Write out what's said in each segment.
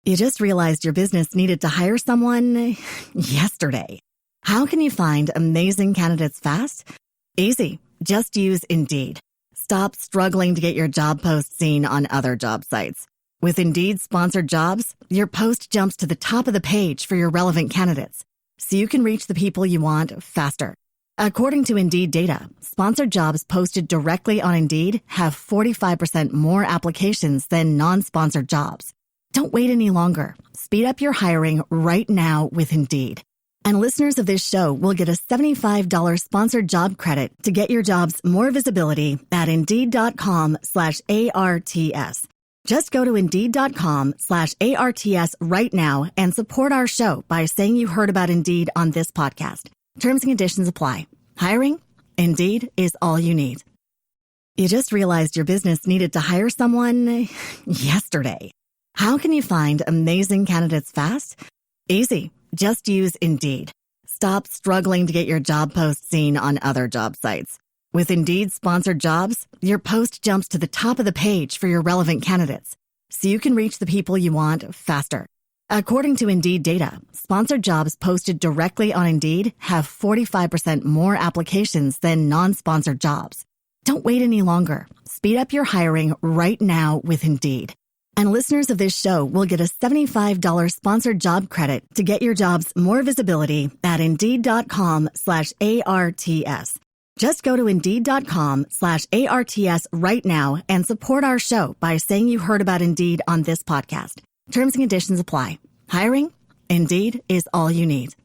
You just realized your business needed to hire someone yesterday. How can you find amazing candidates fast? Easy. Just use Indeed. Stop struggling to get your job post seen on other job sites. With Indeed sponsored jobs, your post jumps to the top of the page for your relevant candidates, so you can reach the people you want faster. According to Indeed data, sponsored jobs posted directly on Indeed have 45% more applications than non-sponsored jobs. Don't wait any longer. Speed up your hiring right now with Indeed. And listeners of this show will get a $75 sponsored job credit to get your jobs more visibility at Indeed.com/ARTS. Just go to Indeed.com/ARTS right now and support our show by saying you heard about Indeed on this podcast. Terms and conditions apply. Hiring? Indeed is all you need. You just realized your business needed to hire someone yesterday. How can you find amazing candidates fast? Easy. Just use Indeed. Stop struggling to get your job post seen on other job sites. With Indeed sponsored jobs, your post jumps to the top of the page for your relevant candidates, so you can reach the people you want faster. According to Indeed data, sponsored jobs posted directly on Indeed have 45% more applications than non-sponsored jobs. Don't wait any longer. Speed up your hiring right now with Indeed. And listeners of this show will get a $75 sponsored job credit to get your jobs more visibility at Indeed.com/ARTS. Just go to Indeed.com/ARTS right now and support our show by saying you heard about Indeed on this podcast. Terms and conditions apply. Hiring? Indeed is all you need.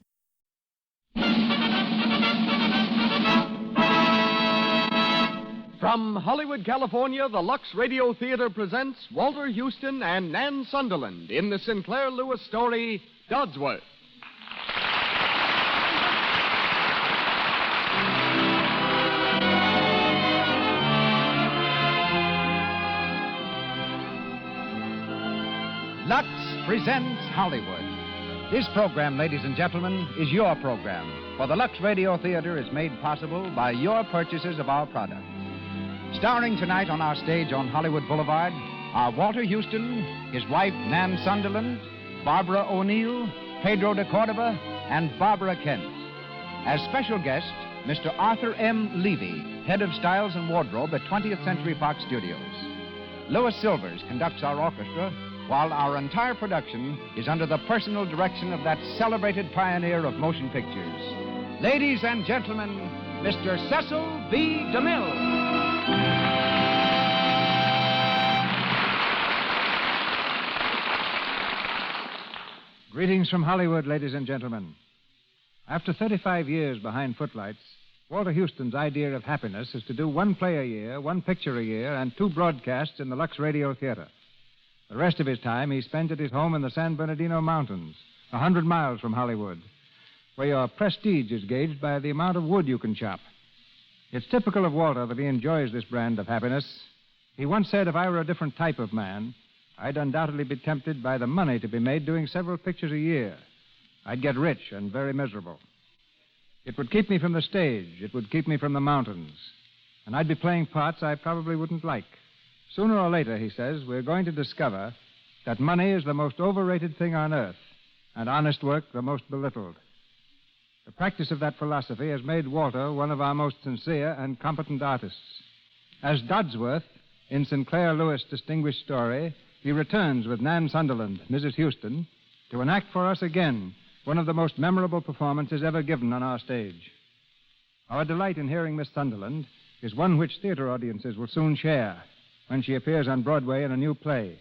From Hollywood, California, the Lux Radio Theater presents Walter Huston and Nan Sunderland in the Sinclair Lewis story, Dodsworth. Lux presents Hollywood. This program, ladies and gentlemen, is your program, for the Lux Radio Theater is made possible by your purchases of our products. Starring tonight on our stage on Hollywood Boulevard are Walter Huston, his wife Nan Sunderland, Barbara O'Neill, Pedro de Cordova, and Barbara Kent. As special guest, Mr. Arthur M. Levy, head of styles and wardrobe at 20th Century Fox Studios. Louis Silvers conducts our orchestra, while our entire production is under the personal direction of that celebrated pioneer of motion pictures. Ladies and gentlemen, Mr. Cecil B. DeMille. Greetings from Hollywood, ladies and gentlemen. After 35 years behind footlights, Walter Huston's idea of happiness is to do one play a year, one picture a year, and 2 broadcasts in the Lux Radio Theater. The rest of his time he spends at his home in the San Bernardino Mountains, 100 miles from Hollywood, where your prestige is gauged by the amount of wood you can chop. It's typical of Walter that he enjoys this brand of happiness. He once said, if I were a different type of man, I'd undoubtedly be tempted by the money to be made doing several pictures a year. I'd get rich and very miserable. It would keep me from the stage. It would keep me from the mountains. And I'd be playing parts I probably wouldn't like. Sooner or later, he says, we're going to discover that money is the most overrated thing on earth and honest work the most belittled. The practice of that philosophy has made Walter one of our most sincere and competent artists. As Dodsworth, in Sinclair Lewis' distinguished story, he returns with Nan Sunderland, Mrs. Huston, to enact for us again one of the most memorable performances ever given on our stage. Our delight in hearing Miss Sunderland is one which theater audiences will soon share when she appears on Broadway in a new play.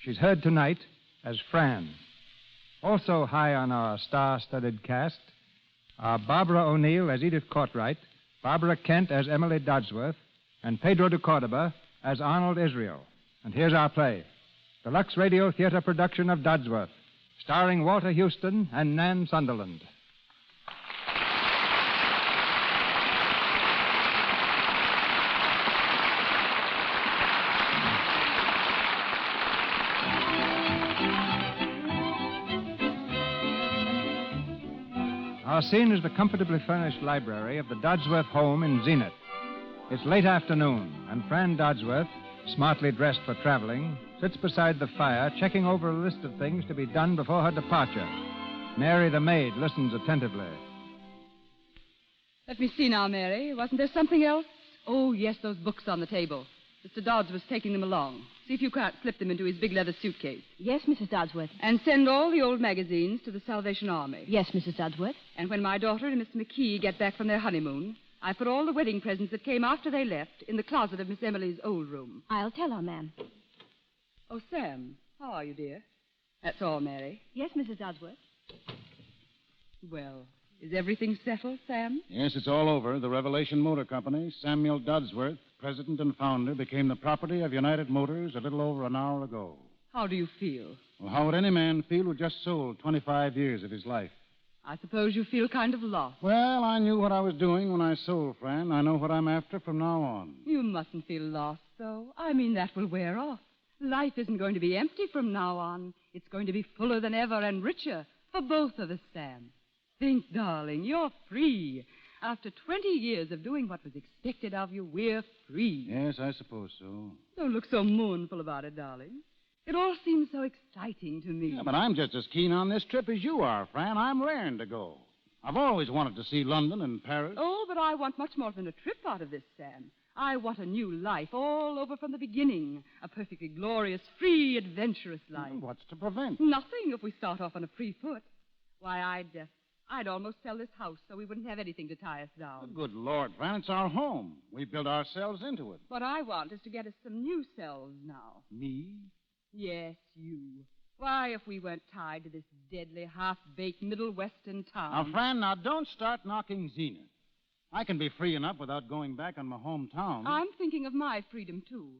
She's heard tonight as Fran. Also high on our star-studded cast are Barbara O'Neill as Edith Courtwright, Barbara Kent as Emily Dodsworth, and Pedro de Cordova as Arnold Israel. And here's our play, the Lux Radio Theater production of Dodsworth, starring Walter Huston and Nan Sunderland. Our scene is the comfortably furnished library of the Dodsworth home in Zenith. It's late afternoon, and Fran Dodsworth, smartly dressed for traveling, sits beside the fire, checking over a list of things to be done before her departure. Mary, the maid, listens attentively. Let me see now, Mary. Wasn't there something else? Oh, yes, those books on the table. Mr. Dodds was taking them along. See if you can't slip them into his big leather suitcase. Yes, Mrs. Dodsworth. And send all the old magazines to the Salvation Army. Yes, Mrs. Dodsworth. And when my daughter and Mr. McKee get back from their honeymoon, I put all the wedding presents that came after they left in the closet of Miss Emily's old room. I'll tell her, ma'am. Oh, Sam, how are you, dear? That's all, Mary. Yes, Mrs. Dodsworth. Well, is everything settled, Sam? Yes, it's all over. The Revelation Motor Company, Samuel Dodsworth, president and founder, became the property of United Motors a little over an hour ago. How do you feel? Well, how would any man feel who just sold 25 years of his life? I suppose you feel kind of lost. Well, I knew what I was doing when I sold, Fran. I know what I'm after from now on. You mustn't feel lost, though. I mean, that will wear off. Life isn't going to be empty from now on. It's going to be fuller than ever and richer for both of us, Sam. Think, darling, you're free. After 20 years of doing what was expected of you, we're free. Yes, I suppose so. Don't look so mournful about it, darling. It all seems so exciting to me. Yeah, but I'm just as keen on this trip as you are, Fran. I'm raring to go. I've always wanted to see London and Paris. Oh, but I want much more than a trip out of this, Sam. I want a new life all over from the beginning. A perfectly glorious, free, adventurous life. Well, what's to prevent? Nothing if we start off on a free foot. Why, I'd almost sell this house so we wouldn't have anything to tie us down. Oh, good Lord, Fran, it's our home. We built ourselves into it. What I want is to get us some new selves now. Me? Yes, you. Why, if we weren't tied to this deadly, half-baked Middle Western town... Now, Fran, don't start knocking Zenith. I can be free enough without going back on my hometown. I'm thinking of my freedom, too.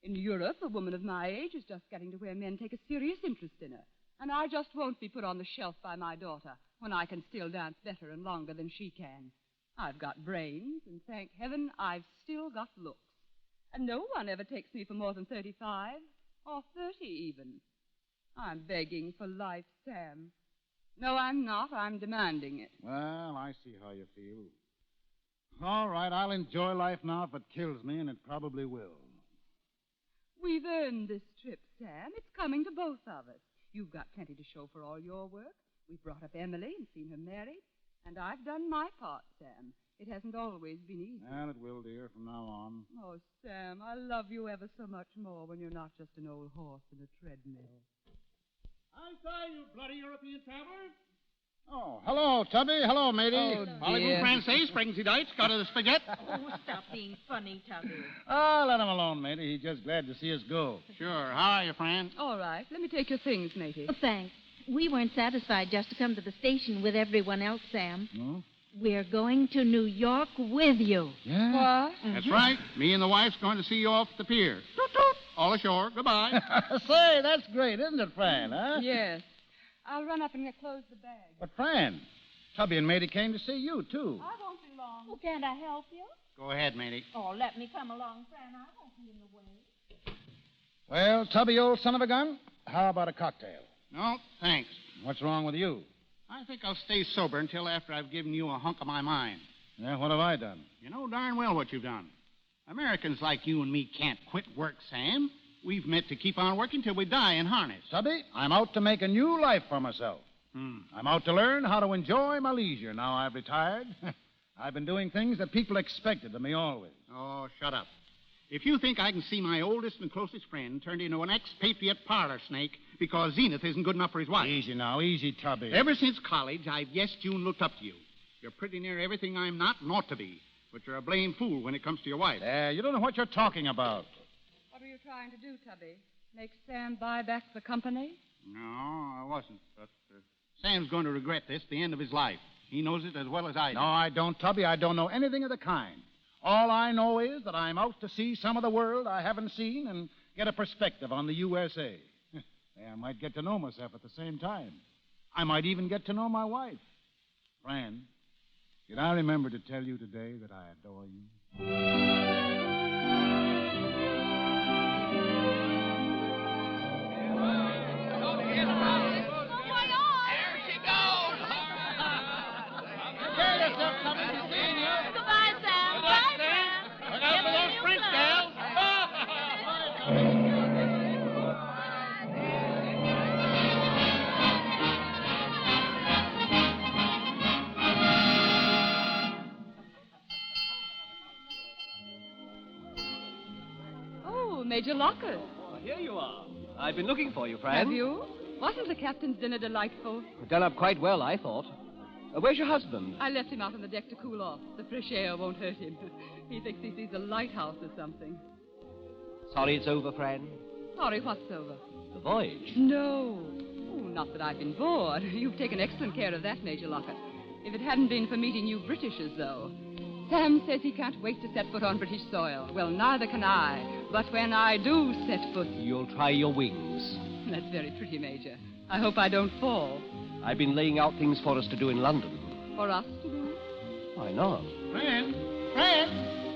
In Europe, a woman of my age is just getting to where men take a serious interest in her. And I just won't be put on the shelf by my daughter when I can still dance better and longer than she can. I've got brains, and thank heaven I've still got looks. And no one ever takes me for more than 35, or 30 even. I'm begging for life, Sam. No, I'm not. I'm demanding it. Well, I see how you feel. All right, I'll enjoy life now if it kills me, and it probably will. We've earned this trip, Sam. It's coming to both of us. You've got plenty to show for all your work. We've brought up Emily and seen her married. And I've done my part, Sam. It hasn't always been easy. And it will, dear, from now on. Oh, Sam, I love you ever so much more when you're not just an old horse in a treadmill. I say, you bloody European traveler. Oh, hello, Tubby. Hello, matey. Oh, Voulez-vous dear. français, Springsy Dites? Got a spaghetti? Oh, stop being funny, Tubby. Oh, let him alone, matey. He's just glad to see us go. Sure. How are you, Fran? All right. Let me take your things, matey. Oh, thanks. We weren't satisfied just to come to the station with everyone else, Sam. No? We're going to New York with you. Yeah? What? That's right. Me and the wife's going to see you off the pier. Toot, toot. All ashore. Goodbye. Say, that's great, isn't it, Fran, huh? Yes. I'll run up and close the bag. But, Fran, Tubby and matey came to see you, too. I won't be long. Oh, can't I help you? Go ahead, matey. Oh, let me come along, Fran. I won't be in the way. Well, Tubby, old son of a gun, how about a cocktail? No, thanks. What's wrong with you? I think I'll stay sober until after I've given you a hunk of my mind. Yeah, what have I done? You know darn well what you've done. Americans like you and me can't quit work, Sam. We've meant to keep on working till we die in harness. Tubby, I'm out to make a new life for myself. I'm out to learn how to enjoy my leisure now I've retired. I've been doing things that people expected of me always. Oh, shut up. If you think I can see my oldest and closest friend turned into an expatriate parlor snake because Zenith isn't good enough for his wife. Easy now, easy, Tubby. Ever since college, I've guessed you and looked up to you. You're pretty near everything I'm not and ought to be. But you're a blame fool when it comes to your wife. You don't know what you're talking about. What were you trying to do, Tubby? Make Sam buy back the company? No, I wasn't. But Sam's going to regret this the end of his life. He knows it as well as I do. No, I don't, Tubby. I don't know anything of the kind. All I know is that I'm out to see some of the world I haven't seen and get a perspective on the USA. I might get to know myself at the same time. I might even get to know my wife. Fran, did I remember to tell you today that I adore you? Major Lockett. Well, here you are. I've been looking for you, Fran. Have you? Wasn't the captain's dinner delightful? Done up quite well, I thought. Where's your husband? I left him out on the deck to cool off. The fresh air won't hurt him. He thinks he sees a lighthouse or something. Sorry it's over, Fran. Sorry, what's over? The voyage. No. Oh, not that I've been bored. You've taken excellent care of that, Major Lockett. If it hadn't been for meeting you Britishers, though. Sam says he can't wait to set foot on British soil. Well, neither can I. But when I do set foot... You'll try your wings. That's very pretty, Major. I hope I don't fall. I've been laying out things for us to do in London. For us to do? Why not?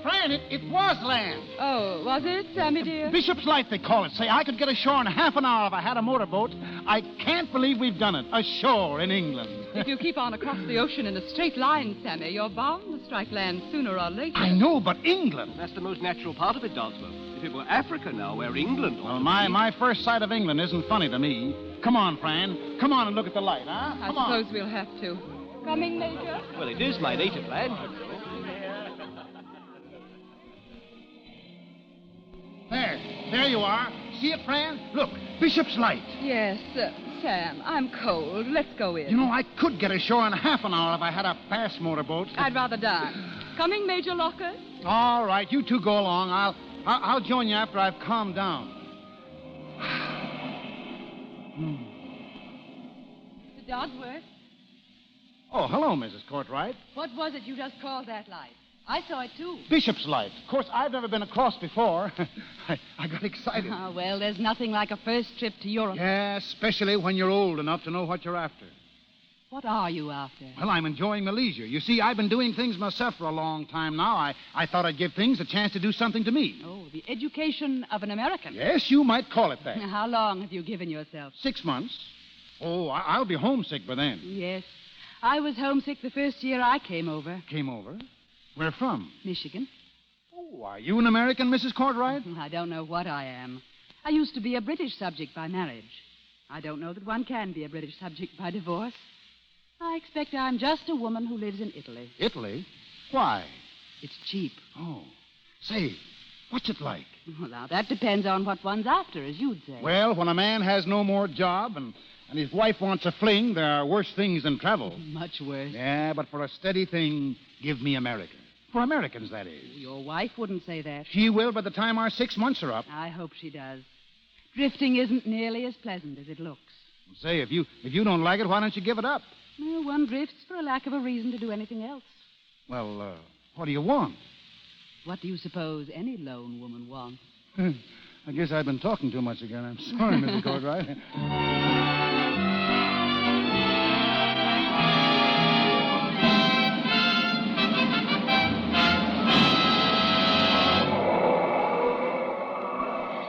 Fran, it was land. Oh, was it, Sammy, dear? Bishop's Light, they call it. Say, I could get ashore in half an hour if I had a motorboat. I can't believe we've done it. Ashore in England. If you keep on across the ocean in a straight line, Sammy, you're bound to strike land sooner or later. I know, but England. That's the most natural part of it, Dodsworth. If it were Africa now, where England ought Well, to my first sight of England isn't funny to me. Come on, Fran. Come on and look at the light, huh? I suppose we'll have to. Coming, Major? Well, it is my native land. There you are. See it, Fran? Look, Bishop's Light. Yes, Sam, I'm cold. Let's go in. You know, I could get ashore in half an hour if I had a fast motorboat. I'd rather dance. Coming, Major Lockett? All right, you two go along. I'll join you after I've calmed down. Mr. Dodsworth? Oh, hello, Mrs. Courtright. What was it you just called that light? I saw it, too. Bishop's Light. Of course, I've never been across before. I got excited. Well, there's nothing like a first trip to Europe. Yeah, especially when you're old enough to know what you're after. What are you after? Well, I'm enjoying my leisure. You see, I've been doing things myself for a long time now. I thought I'd give things a chance to do something to me. Oh, the education of an American. Yes, you might call it that. How long have you given yourself? 6 months. Oh, I'll be homesick by then. Yes. I was homesick the first year I came over. Came over? Where from? Michigan. Oh, are you an American, Mrs. Courtright? I don't know what I am. I used to be a British subject by marriage. I don't know that one can be a British subject by divorce. I expect I'm just a woman who lives in Italy. Italy? Why? It's cheap. Oh. Say, what's it like? Well, now, that depends on what one's after, as you'd say. Well, when a man has no more job and his wife wants a fling, there are worse things than travel. Much worse. Yeah, but for a steady thing, give me America. For Americans, that is. Your wife wouldn't say that. She will by the time our 6 months are up. I hope she does. Drifting isn't nearly as pleasant as it looks. Say, if you don't like it, why don't you give it up? Well, one drifts for a lack of a reason to do anything else. Well, what do you want? What do you suppose any lone woman wants? I guess I've been talking too much again. I'm sorry, Mrs. Courtright.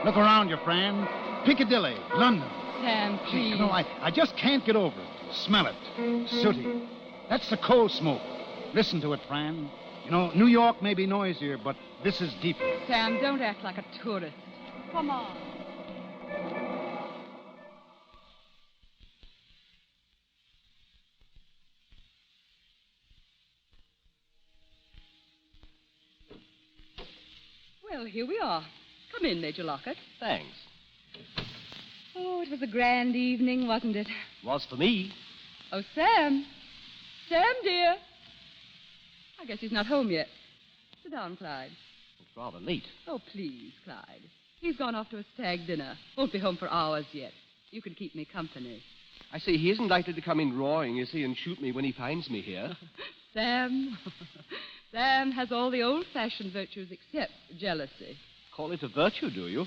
Look around you, Fran. Piccadilly, London. Sam, please. No, I just can't get over it. Smell it. Sooty. That's the coal smoke. Listen to it, Fran. You know, New York may be noisier, but this is deeper. Sam, don't act like a tourist. Come on. Well, here we are. Come in, Major Lockett. Thanks. Oh, it was a grand evening, wasn't it? Was for me. Oh, Sam. Sam, dear. I guess he's not home yet. Sit down, Clyde. It's rather late. Oh, please, Clyde. He's gone off to a stag dinner. Won't be home for hours yet. You can keep me company. I say, he isn't likely to come in roaring, is he, and shoot me when he finds me here. Sam. Sam has all the old-fashioned virtues except jealousy. Call it a virtue, do you?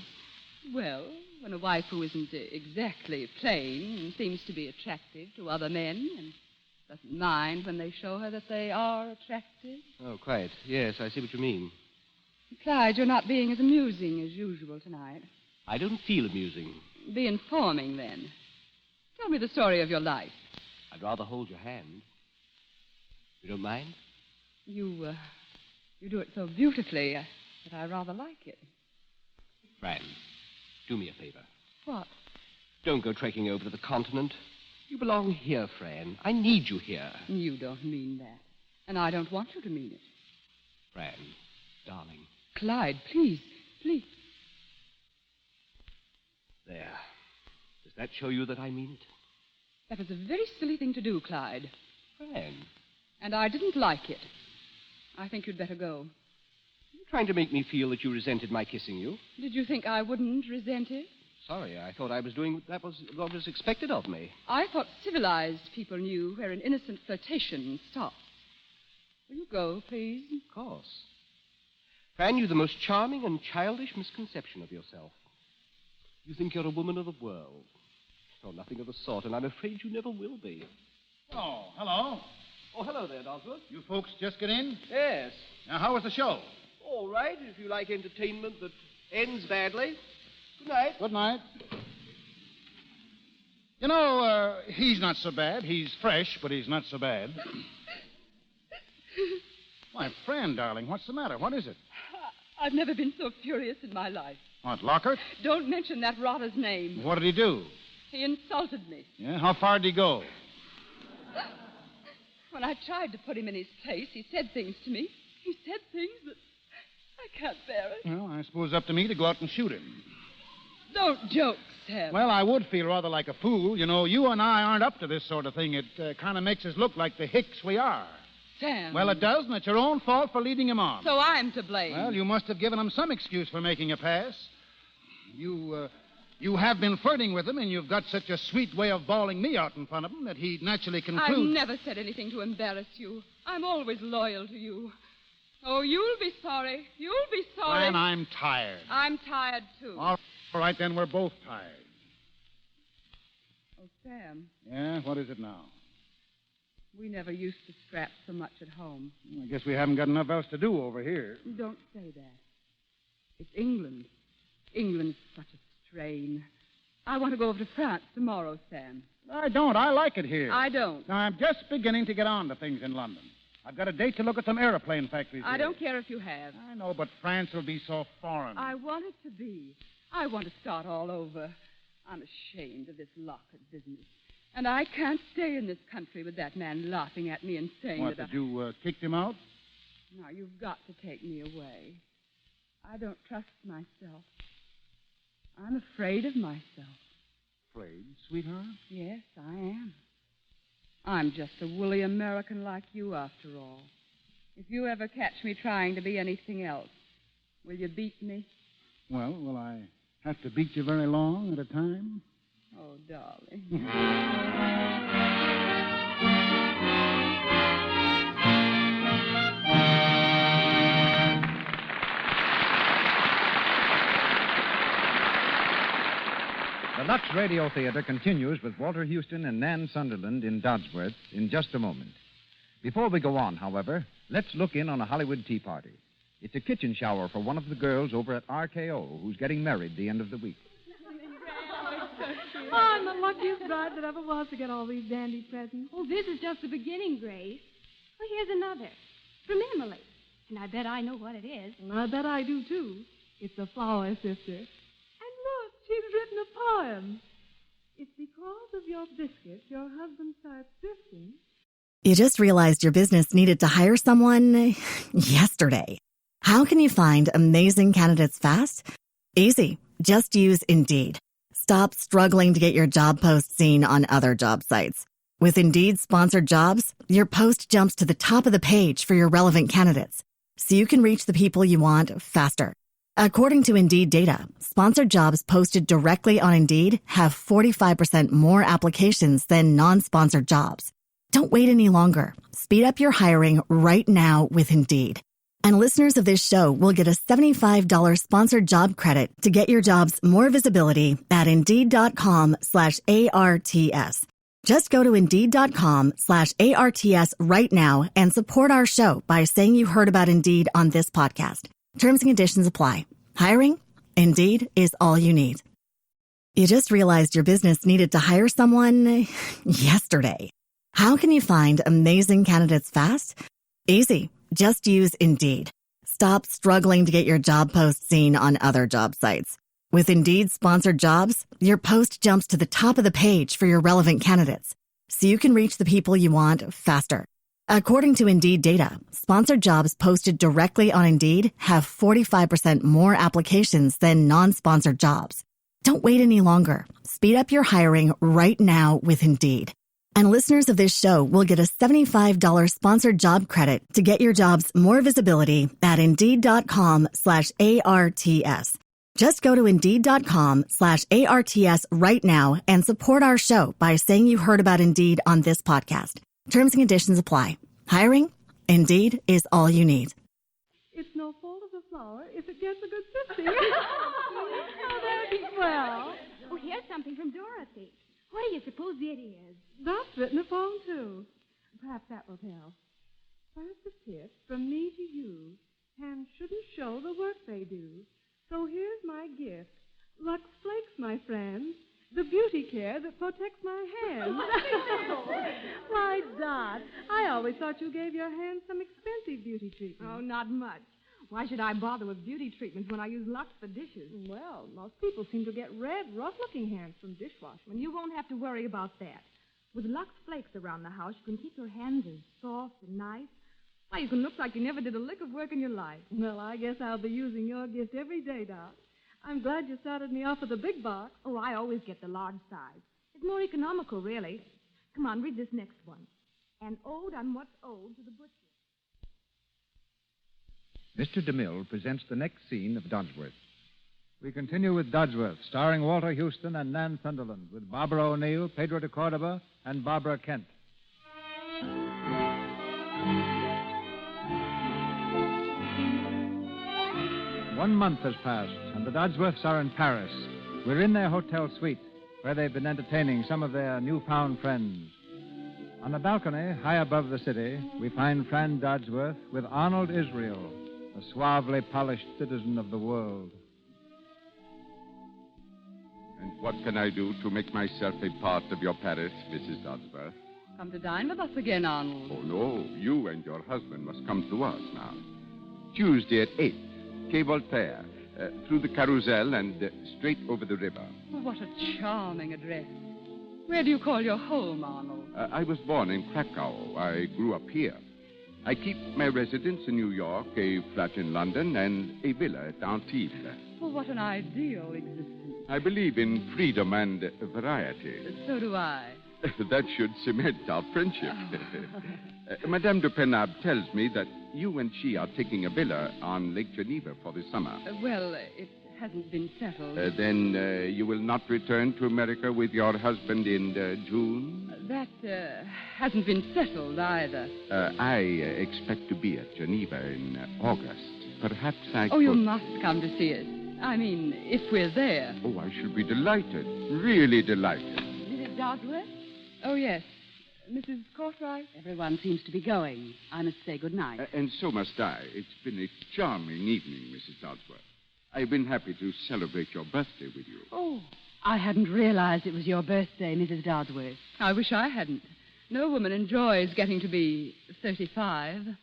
Well, when a wife who isn't exactly plain and seems to be attractive to other men and doesn't mind when they show her that they are attractive. Oh, quite. Yes, I see what you mean. Clyde, you're not being as amusing as usual tonight. I don't feel amusing. Be informing, then. Tell me the story of your life. I'd rather hold your hand. You don't mind? You do it so beautifully that I rather like it. Fran, do me a favor. What? Don't go trekking over to the continent. You belong here, Fran. I need you here. You don't mean that. And I don't want you to mean it. Fran, darling. Clyde, please, please. There. Does that show you that I mean it? That was a very silly thing to do, Clyde. Fran, And I didn't like it. I think you'd better go. you're trying to make me feel that you resented my kissing you. Did you think I wouldn't resent it? Sorry, I thought I was doing what was expected of me. I thought civilized people knew where an innocent flirtation stops. Will you go, please? Of course. Fran, you've the most charming and childish misconception of yourself. You think you're a woman of the world. You're nothing of the sort, and I'm afraid you never will be. Oh, hello. Oh, hello there, Dodsworth. You folks just get in? Yes. Now, how was the show? All right, if you like entertainment that ends badly. Good night. Good night. You know, he's not so bad. He's fresh, but he's not so bad. My friend, darling, what's the matter? What is it? I've never been so furious in my life. What, Lockhart? Don't mention that rotter's name. What did he do? He insulted me. Yeah, how far did he go? When I tried to put him in his place, he said things to me. He said things that I can't bear it. Well, I suppose it's up to me to go out and shoot him. Don't joke, Sam. Well, I would feel rather like a fool. You know, you and I aren't up to this sort of thing. It kind of makes us look like the hicks we are. Sam. Well, it does, and it's your own fault for leading him on. So I'm to blame. Well, you must have given him some excuse for making a pass. You have been flirting with him, and you've got such a sweet way of bawling me out in front of him that he'd naturally conclude... I've never said anything to embarrass you. I'm always loyal to you. Oh, you'll be sorry. You'll be sorry. And I'm tired. I'm tired, too. All right, then we're both tired. Oh, Sam, Yeah, what is it now? we never used to scrap so much at home. I guess we haven't got enough else to do over here. Don't say that. It's England. England's such a strain. I want to go over to France tomorrow, Sam. I don't. I like it here. I don't. Now, I'm just beginning to get on to things in London. I've got a date to look at some aeroplane factories I here. don't care if you have. I know, but France will be so foreign. I want it to be. I want to start all over. I'm ashamed of this Lockhart business. And I can't stay in this country with that man laughing at me and saying What, that did you kick him out? Now, you've got to take me away. I don't trust myself. I'm afraid of myself. Afraid, sweetheart? Yes, I am. I'm just a woolly American like you, after all. If you ever catch me trying to be anything else, will you beat me? Well, will I have to beat you very long at a time? Oh, darling. The Lux Radio Theater continues with Walter Huston and Nan Sunderland in Dodsworth in just a moment. Before we go on, however, let's look in on a Hollywood tea party. It's a kitchen shower for one of the girls over at RKO who's getting married the end of the week. Oh, I'm the luckiest bride that ever was to get all these dandy presents. Oh, this is just the beginning, Grace. Well, here's another. From Emily. And I bet I know what it is. And I bet I do, too. It's a flower, sister. And look, she's written a poem. It's because of your biscuits your husband starts drifting. You just realized your business needed to hire someone yesterday. How can you find amazing candidates fast? Easy. Just use Indeed. Stop struggling to get your job post seen on other job sites. With Indeed sponsored jobs, your post jumps to the top of the page for your relevant candidates, so you can reach the people you want faster. According to Indeed data, sponsored jobs posted directly on Indeed have 45% more applications than non-sponsored jobs. Don't wait any longer. Speed up your hiring right now with Indeed. And listeners of this show will get a $75 sponsored job credit to get your jobs more visibility at Indeed.com/ARTS. Just go to Indeed.com/ARTS right now and support our show by saying you heard about Indeed on this podcast. Terms and conditions apply. Hiring? Indeed is all you need. You just realized your business needed to hire someone yesterday. How can you find amazing candidates fast? Easy. Just use Indeed. Stop struggling to get your job post seen on other job sites. With Indeed sponsored jobs, your post jumps to the top of the page for your relevant candidates, so you can reach the people you want faster. According to Indeed data, sponsored jobs posted directly on Indeed have 45% more applications than non-sponsored jobs. Don't wait any longer. Speed up your hiring right now with Indeed. And listeners of this show will get a $75 sponsored job credit to get your jobs more visibility at Indeed.com/ARTS. Just go to Indeed.com/ARTS right now and support our show by saying you heard about Indeed on this podcast. Terms and conditions apply. Hiring? Indeed is all you need. It's no fault of the flower if it gets a good sifting. Oh, that'd be swell. Oh, here's something from Dorothy. What do you suppose it is? That's written a poem, too. Perhaps that will tell. First a tip from me to you. Hands shouldn't show the work they do. So here's my gift. Lux Flakes, my friend. The beauty care that protects my hands. Why, Dot, I always thought you gave your hands some expensive beauty treatment. Oh, not much. Why should I bother with beauty treatments when I use Lux for dishes? Well, most people seem to get red, rough-looking hands from dishwashing. And you won't have to worry about that. With Lux Flakes around the house, you can keep your hands as soft and nice. Why, you can look like you never did a lick of work in your life. Well, I guess I'll be using your gift every day, Dot. I'm glad you started me off with a big box. Oh, I always get the large size. It's more economical, really. Come on, read this next one. An ode on what's owed to the butcher. Mr. DeMille presents the next scene of Dodsworth. We continue with Dodsworth, starring Walter Huston and Nan Sunderland, with Barbara O'Neill, Pedro de Cordova, and Barbara Kent. 1 month has passed, and the Dodsworths are in Paris. We're in their hotel suite, where they've been entertaining some of their newfound friends. On a balcony high above the city, we find Fran Dodsworth with Arnold Israel, a suavely polished citizen of the world. And what can I do to make myself a part of your Paris, Mrs. Dodsworth? Come to dine with us again, Arnold. Oh, no. You and your husband must come to us now. Tuesday at 8, Quai Voltaire, through the Carousel and straight over the river. Oh, what a charming address. Where do you call your home, Arnold? I was born in Krakow. I grew up here. I keep my residence in New York, a flat in London, and a villa at Antibes. Oh, what an ideal existence. I believe in freedom and variety. So do I. That should cement our friendship. Madame de Penab tells me that you and she are taking a villa on Lake Geneva for the summer. Well, it hasn't been settled. Then you will not return to America with your husband in June? That hasn't been settled either. I expect to be at Geneva in August. Perhaps I Oh, you must come to see us. I mean, if we're there. Oh, I shall be delighted. Really delighted. Mrs. Dodsworth? Oh, yes. Mrs. Cartwright? Everyone seems to be going. I must say good night. And so must I. It's been a charming evening, Mrs. Dodsworth. I've been happy to celebrate your birthday with you. Oh, I hadn't realized it was your birthday, Mrs. Dodsworth. I wish I hadn't. No woman enjoys getting to be 35.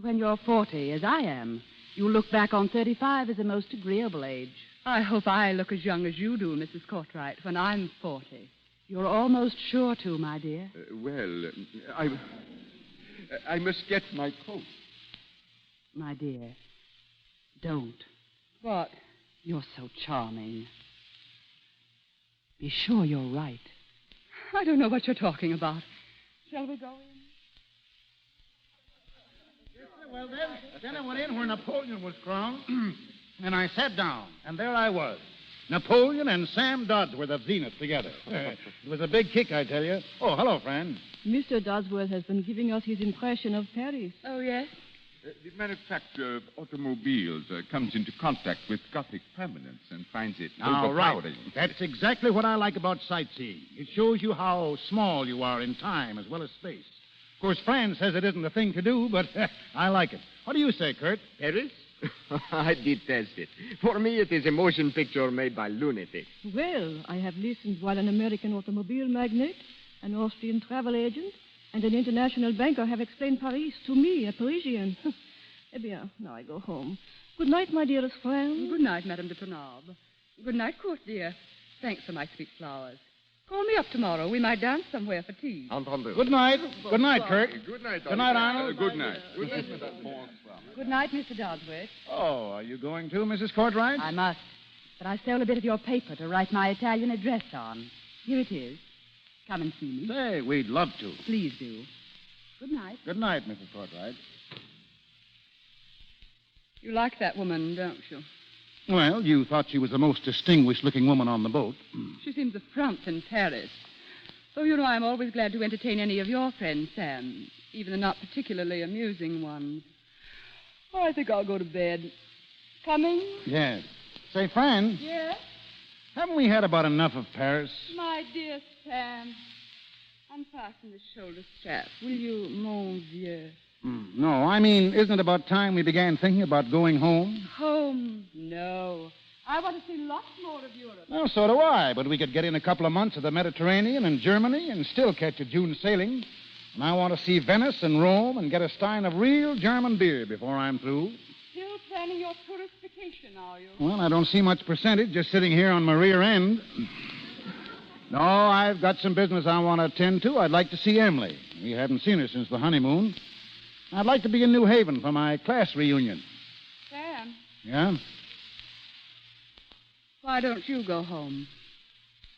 When you're 40, as I am, you'll look back on 35 as a most agreeable age. I hope I look as young as you do, Mrs. Cartwright, when I'm 40. You're almost sure to, my dear. I must get my coat. My dear, don't. What? You're so charming. Be sure you're right. I don't know what you're talking about. Shall we go in? Well, then I went in where Napoleon was crowned, and I sat down, and there I was. Napoleon and Sam Dodsworth of Zenith together. It was a big kick, I tell you. Oh, hello, friend. Mr. Dodsworth has been giving us his impression of Paris. Oh, yes? The manufacturer of automobiles comes into contact with Gothic permanence and finds it overpowering. Right. That's exactly what I like about sightseeing. It shows you how small you are in time as well as space. Of course, Fran says it isn't the thing to do, but I like it. What do you say, Kurt? Paris? I detest it. For me, it is a motion picture made by lunatics. Well, I have listened while an American automobile magnate, an Austrian travel agent, and an international banker have explained Paris to me, a Parisian. Eh bien, now I go home. Good night, my dearest friend. Good night, Madame de Penab. Good night, Court, dear. Thanks for my sweet flowers. Call me up tomorrow. We might dance somewhere for tea. Entendu. Good night. Good night, Kurt. Good night, Good night, Arnold. Good night. Good night, Good night, Mr. Dodsworth. Oh, are you going too, Mrs. Cartwright? I must. but I stole a bit of your paper to write my Italian address on. Here it is. Come and see me. Say, we'd love to. Please do. Good night. Good night, Mrs. Cartwright. You like that woman, don't you? Well, you thought she was the most distinguished-looking woman on the boat. She seems a front in Paris. Though, you know, I'm always glad to entertain any of your friends, Sam, even the not particularly amusing ones. Oh, I think I'll go to bed. Coming? Yes. Say, Fran, Yes? haven't we had about enough of Paris? My dear Sam, unfasten the shoulder strap, will you, mon vieux? No, I mean, isn't it about time we began thinking about going home? Home? No. I want to see lots more of Europe. Well, so do I, but we could get in a couple of months of the Mediterranean and Germany and still catch a June sailing. And I want to see Venice and Rome and get a stein of real German beer before I'm through. Still planning your tourist vacation, are you? Well, I don't see much percentage just sitting here on my rear end. No, I've got some business I want to attend to. I'd like to see Emily. We haven't seen her since the honeymoon. I'd like to be in New Haven for my class reunion. Sam, Yeah? why don't you go home?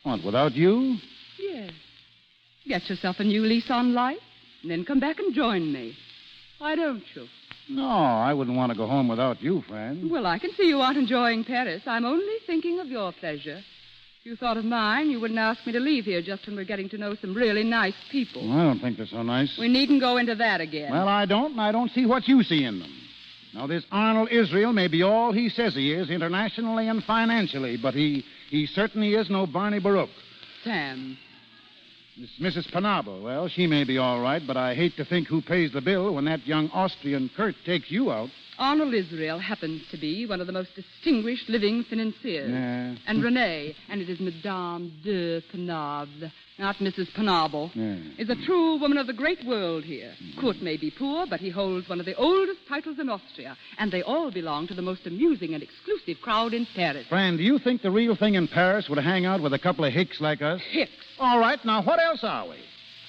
What, without you? Yes. Get yourself a new lease on life, and then come back and join me. Why don't you? No, I wouldn't want to go home without you, Fran. Well, I can see you aren't enjoying Paris. I'm only thinking of your pleasure. If you thought of mine, you wouldn't ask me to leave here just when we're getting to know some really nice people. Well, I don't think they're so nice. We needn't go into that again. Well, I don't, and I don't see what you see in them. Now, this Arnold Israel may be all he says he is internationally and financially, but he certainly is no Barney Baruch. Sam. This Mrs. Penabo, well, she may be all right, but I hate to think who pays the bill when that young Austrian Kurt takes you out. Arnold Israel happens to be one of the most distinguished living financiers. Yeah. And Renee, and it is Madame de Penable, not Mrs. Penable, is a true woman of the great world here. Kurt may be poor, but he holds one of the oldest titles in Austria, and they all belong to the most amusing and exclusive crowd in Paris. Fran, do you think the real thing in Paris would hang out with a couple of hicks like us? Hicks? All right, now what else are we?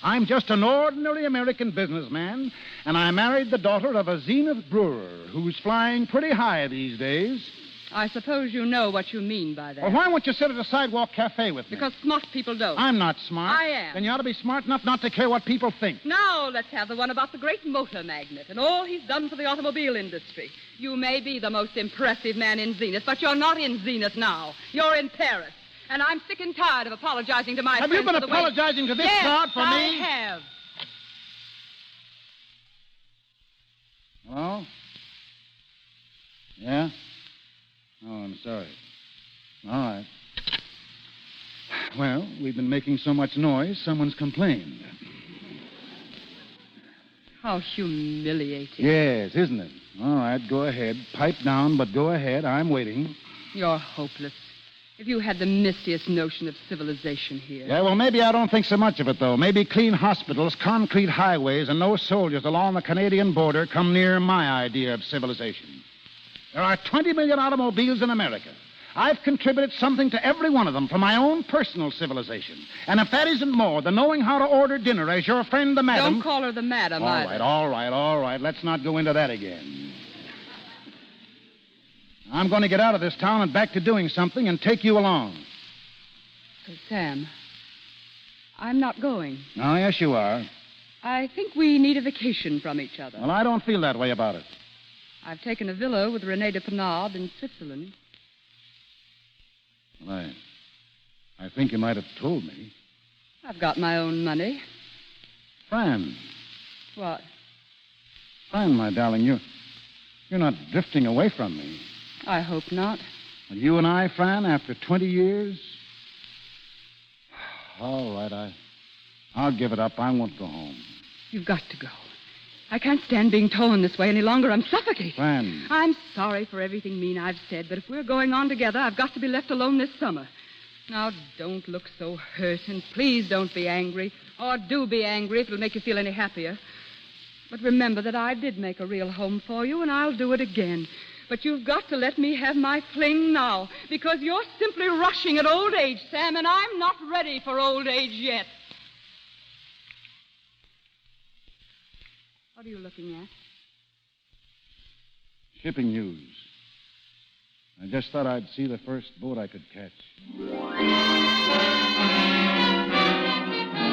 I'm just an ordinary American businessman, and I married the daughter of a Zenith brewer who's flying pretty high these days. I suppose you know what you mean by that. Well, why won't you sit at a sidewalk cafe with me? Because smart people don't. I'm not smart. I am. Then you ought to be smart enough not to care what people think. Now let's have the one about the great motor magnate and all he's done for the automobile industry. You may be the most impressive man in Zenith, but you're not in Zenith now. You're in Paris. And I'm sick and tired of apologizing to my friends. Have you been apologizing to this crowd for me? Yes, I have. Hello? Yeah? Oh, I'm sorry. All right. Well, we've been making so much noise, someone's complained. How humiliating. Yes, isn't it? All right, go ahead. Pipe down, but go ahead. I'm waiting. You're hopeless. If you had the mistiest notion of civilization here. Yeah, well, maybe I don't think so much of it, though. Maybe clean hospitals, concrete highways, and no soldiers along the Canadian border come near my idea of civilization. There are 20 million automobiles in America. I've contributed something to every one of them for my own personal civilization. And if that isn't more than knowing how to order dinner as your friend the madam... Don't call her the madam either. All right. Let's not go into that again. I'm going to get out of this town and back to doing something and take you along. Sam, I'm not going. Oh, yes, you are. I think we need a vacation from each other. Well, I don't feel that way about it. I've taken a villa with Renee de Penable in Switzerland. Well, I think you might have told me. I've got my own money. Fran. What? Fran, my darling, you're not drifting away from me. I hope not. Well, you and I, Fran, after 20 years? All right, I'll give it up. I won't go home. You've got to go. I can't stand being torn this way any longer. I'm suffocating. Fran. I'm sorry for everything mean I've said, but if we're going on together, I've got to be left alone this summer. Now, don't look so hurt, and please don't be angry. Or do be angry if it'll make you feel any happier. But remember that I did make a real home for you, and I'll do it again. But you've got to let me have my fling now, because you're simply rushing at old age, Sam, and I'm not ready for old age yet. What are you looking at? Shipping news. I just thought I'd see the first boat I could catch.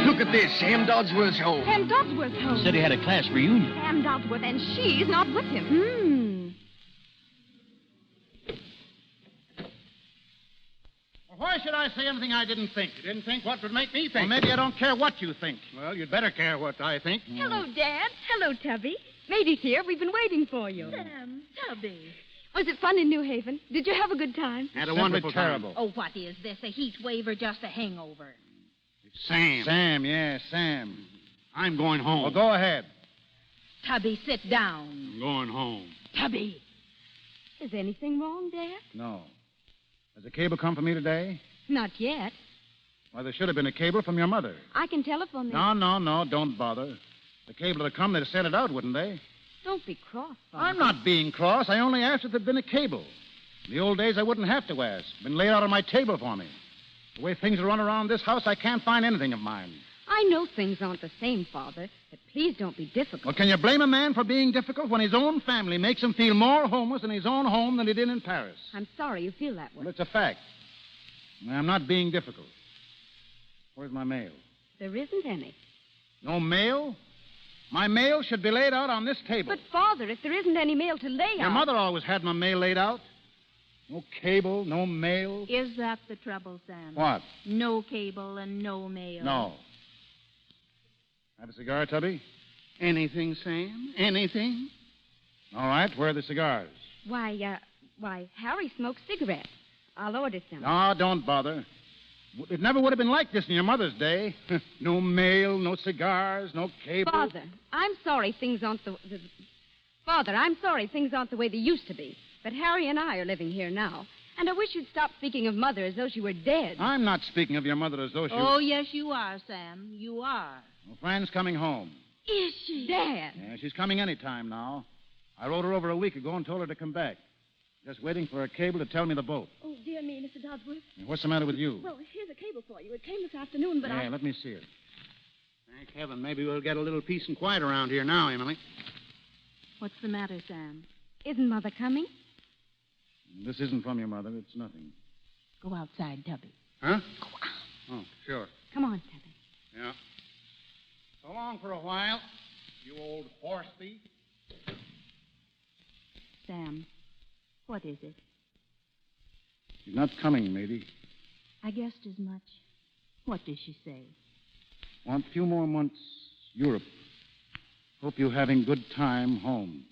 Look at this. Sam Dodsworth's home. Sam Dodsworth's home. Said he had a class reunion. Sam Dodsworth, and she's not with him. Well, why should I say anything I didn't think? You didn't think what would make me think. Well, maybe I don't care what you think. Well, you'd better care what I think. Hello, Dad. Hello, Tubby. Matey's here. We've been waiting for you. Sam, Tubby. Was it fun in New Haven? Did you have a good time? Had a wonderful terrible. Oh, what is this? A heat wave or just a hangover? Sam. Sam, yeah, Sam. I'm going home. Well, go ahead. Tubby, sit down. I'm going home. Tubby. Is anything wrong, Dad? No. Has a cable come for me today? Not yet. Why, there should have been a cable from your mother. I can telephone them. No, don't bother. The cable would have come, they'd have sent it out, wouldn't they? Don't be cross, Father. I'm not being cross. I only asked if there'd been a cable. In the old days, I wouldn't have to ask. Been laid out on my table for me. The way things run around this house, I can't find anything of mine. I know things aren't the same, Father, but please don't be difficult. Well, can you blame a man for being difficult when his own family makes him feel more homeless in his own home than he did in Paris? I'm sorry you feel that way. Well, it's a fact. I'm not being difficult. Where's my mail? There isn't any. No mail? My mail should be laid out on this table. But, Father, if there isn't any mail to lay out... Your mother always had my mail laid out. No cable, no mail. Is that the trouble, Sam? What? No cable and no mail. No. Have a cigar, Tubby? Anything, Sam? Anything? All right, where are the cigars? Why, Harry smokes cigarettes. I'll order some. No, don't bother. It never would have been like this in your mother's day. No mail, no cigars, no cable. Father, I'm sorry things aren't Father, I'm sorry things aren't the way they used to be. But Harry and I are living here now. And I wish you'd stop speaking of Mother as though she were dead. I'm not speaking of your mother as though she... Oh, yes, you are, Sam. You are. Well, Fran's coming home. Is she? Dad. Yeah, she's coming any time now. I wrote her over a week ago and told her to come back. Just waiting for a cable to tell me the boat. Oh, dear me, Mr. Dodsworth. What's the matter with you? Well, here's a cable for you. It came this afternoon, but let me see it. Thank heaven. Maybe we'll get a little peace and quiet around here now, Emily. What's the matter, Sam? Isn't Mother coming? This isn't from your mother. It's nothing. Go outside, Tubby. Huh? Oh, sure. Come on, Tubby. Yeah. So long for a while, you old horse thief. Sam, what is it? She's not coming, matey. I guessed as much. What does she say? Want a few more months, Europe. Hope you're having good time home.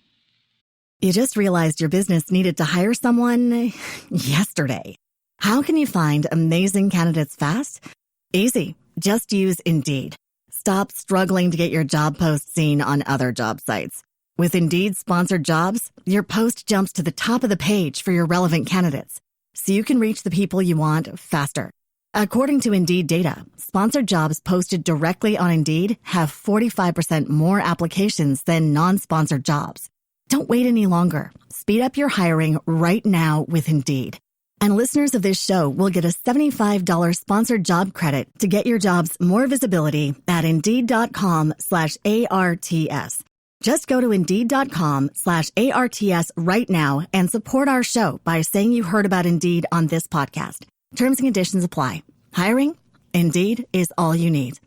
You just realized your business needed to hire someone yesterday. How can you find amazing candidates fast? Easy. Just use Indeed. Stop struggling to get your job post seen on other job sites. With Indeed sponsored jobs, your post jumps to the top of the page for your relevant candidates, so you can reach the people you want faster. According to Indeed data, sponsored jobs posted directly on Indeed have 45% more applications than non-sponsored jobs. Don't wait any longer. Speed up your hiring right now with Indeed. And listeners of this show will get a $75 sponsored job credit to get your jobs more visibility at Indeed.com/ARTS. Just go to Indeed.com/ARTS right now and support our show by saying you heard about Indeed on this podcast. Terms and conditions apply. Hiring? Indeed is all you need.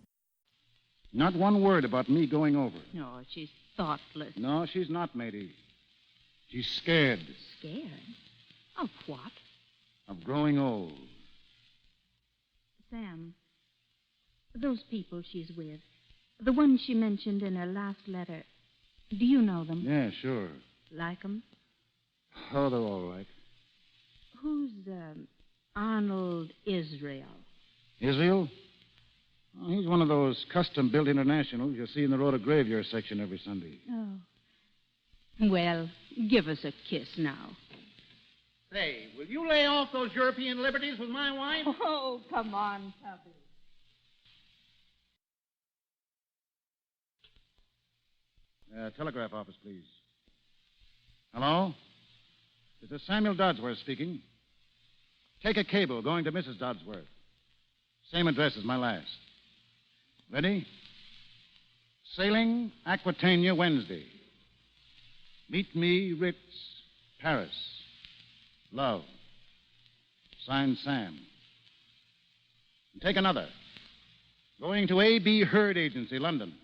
Not one word about me going over. No, she's thoughtless. No, she's not, matey. She's scared. Scared? Of what? Of growing old. Sam, those people she's with, the ones she mentioned in her last letter, do you know them? Yeah, sure. Like them? Oh, they're all right. Who's Arnold Israel? Israel? Oh, he's one of those custom-built internationals you see in the Rhoda Graveyard section every Sunday. Oh. Well, give us a kiss now. Say, will you lay off those European liberties with my wife? Oh, come on, Tubby. Telegraph office, please. Hello? This is Samuel Dodsworth speaking. Take a cable going to Mrs. Dodsworth. Same address as my last. Ready? Sailing Aquitania Wednesday. Meet me, Ritz, Paris. Love. Signed, Sam. And take another. Going to A.B. Hurd Agency, London.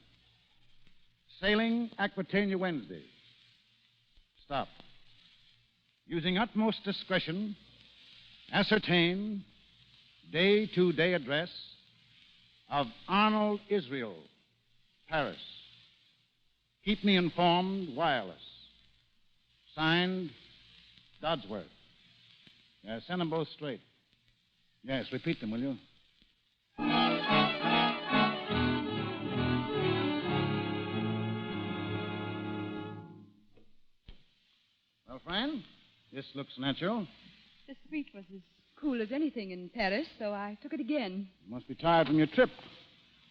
Sailing Aquitania Wednesday. Stop. Using utmost discretion, ascertain day-to-day address of Arnold Israel, Paris. Keep me informed, wireless. Signed, Dodsworth. Yes, send them both straight. Yes, repeat them, will you? Well, Fran, this looks natural. The suite was as cool as anything in Paris, so I took it again. You must be tired from your trip.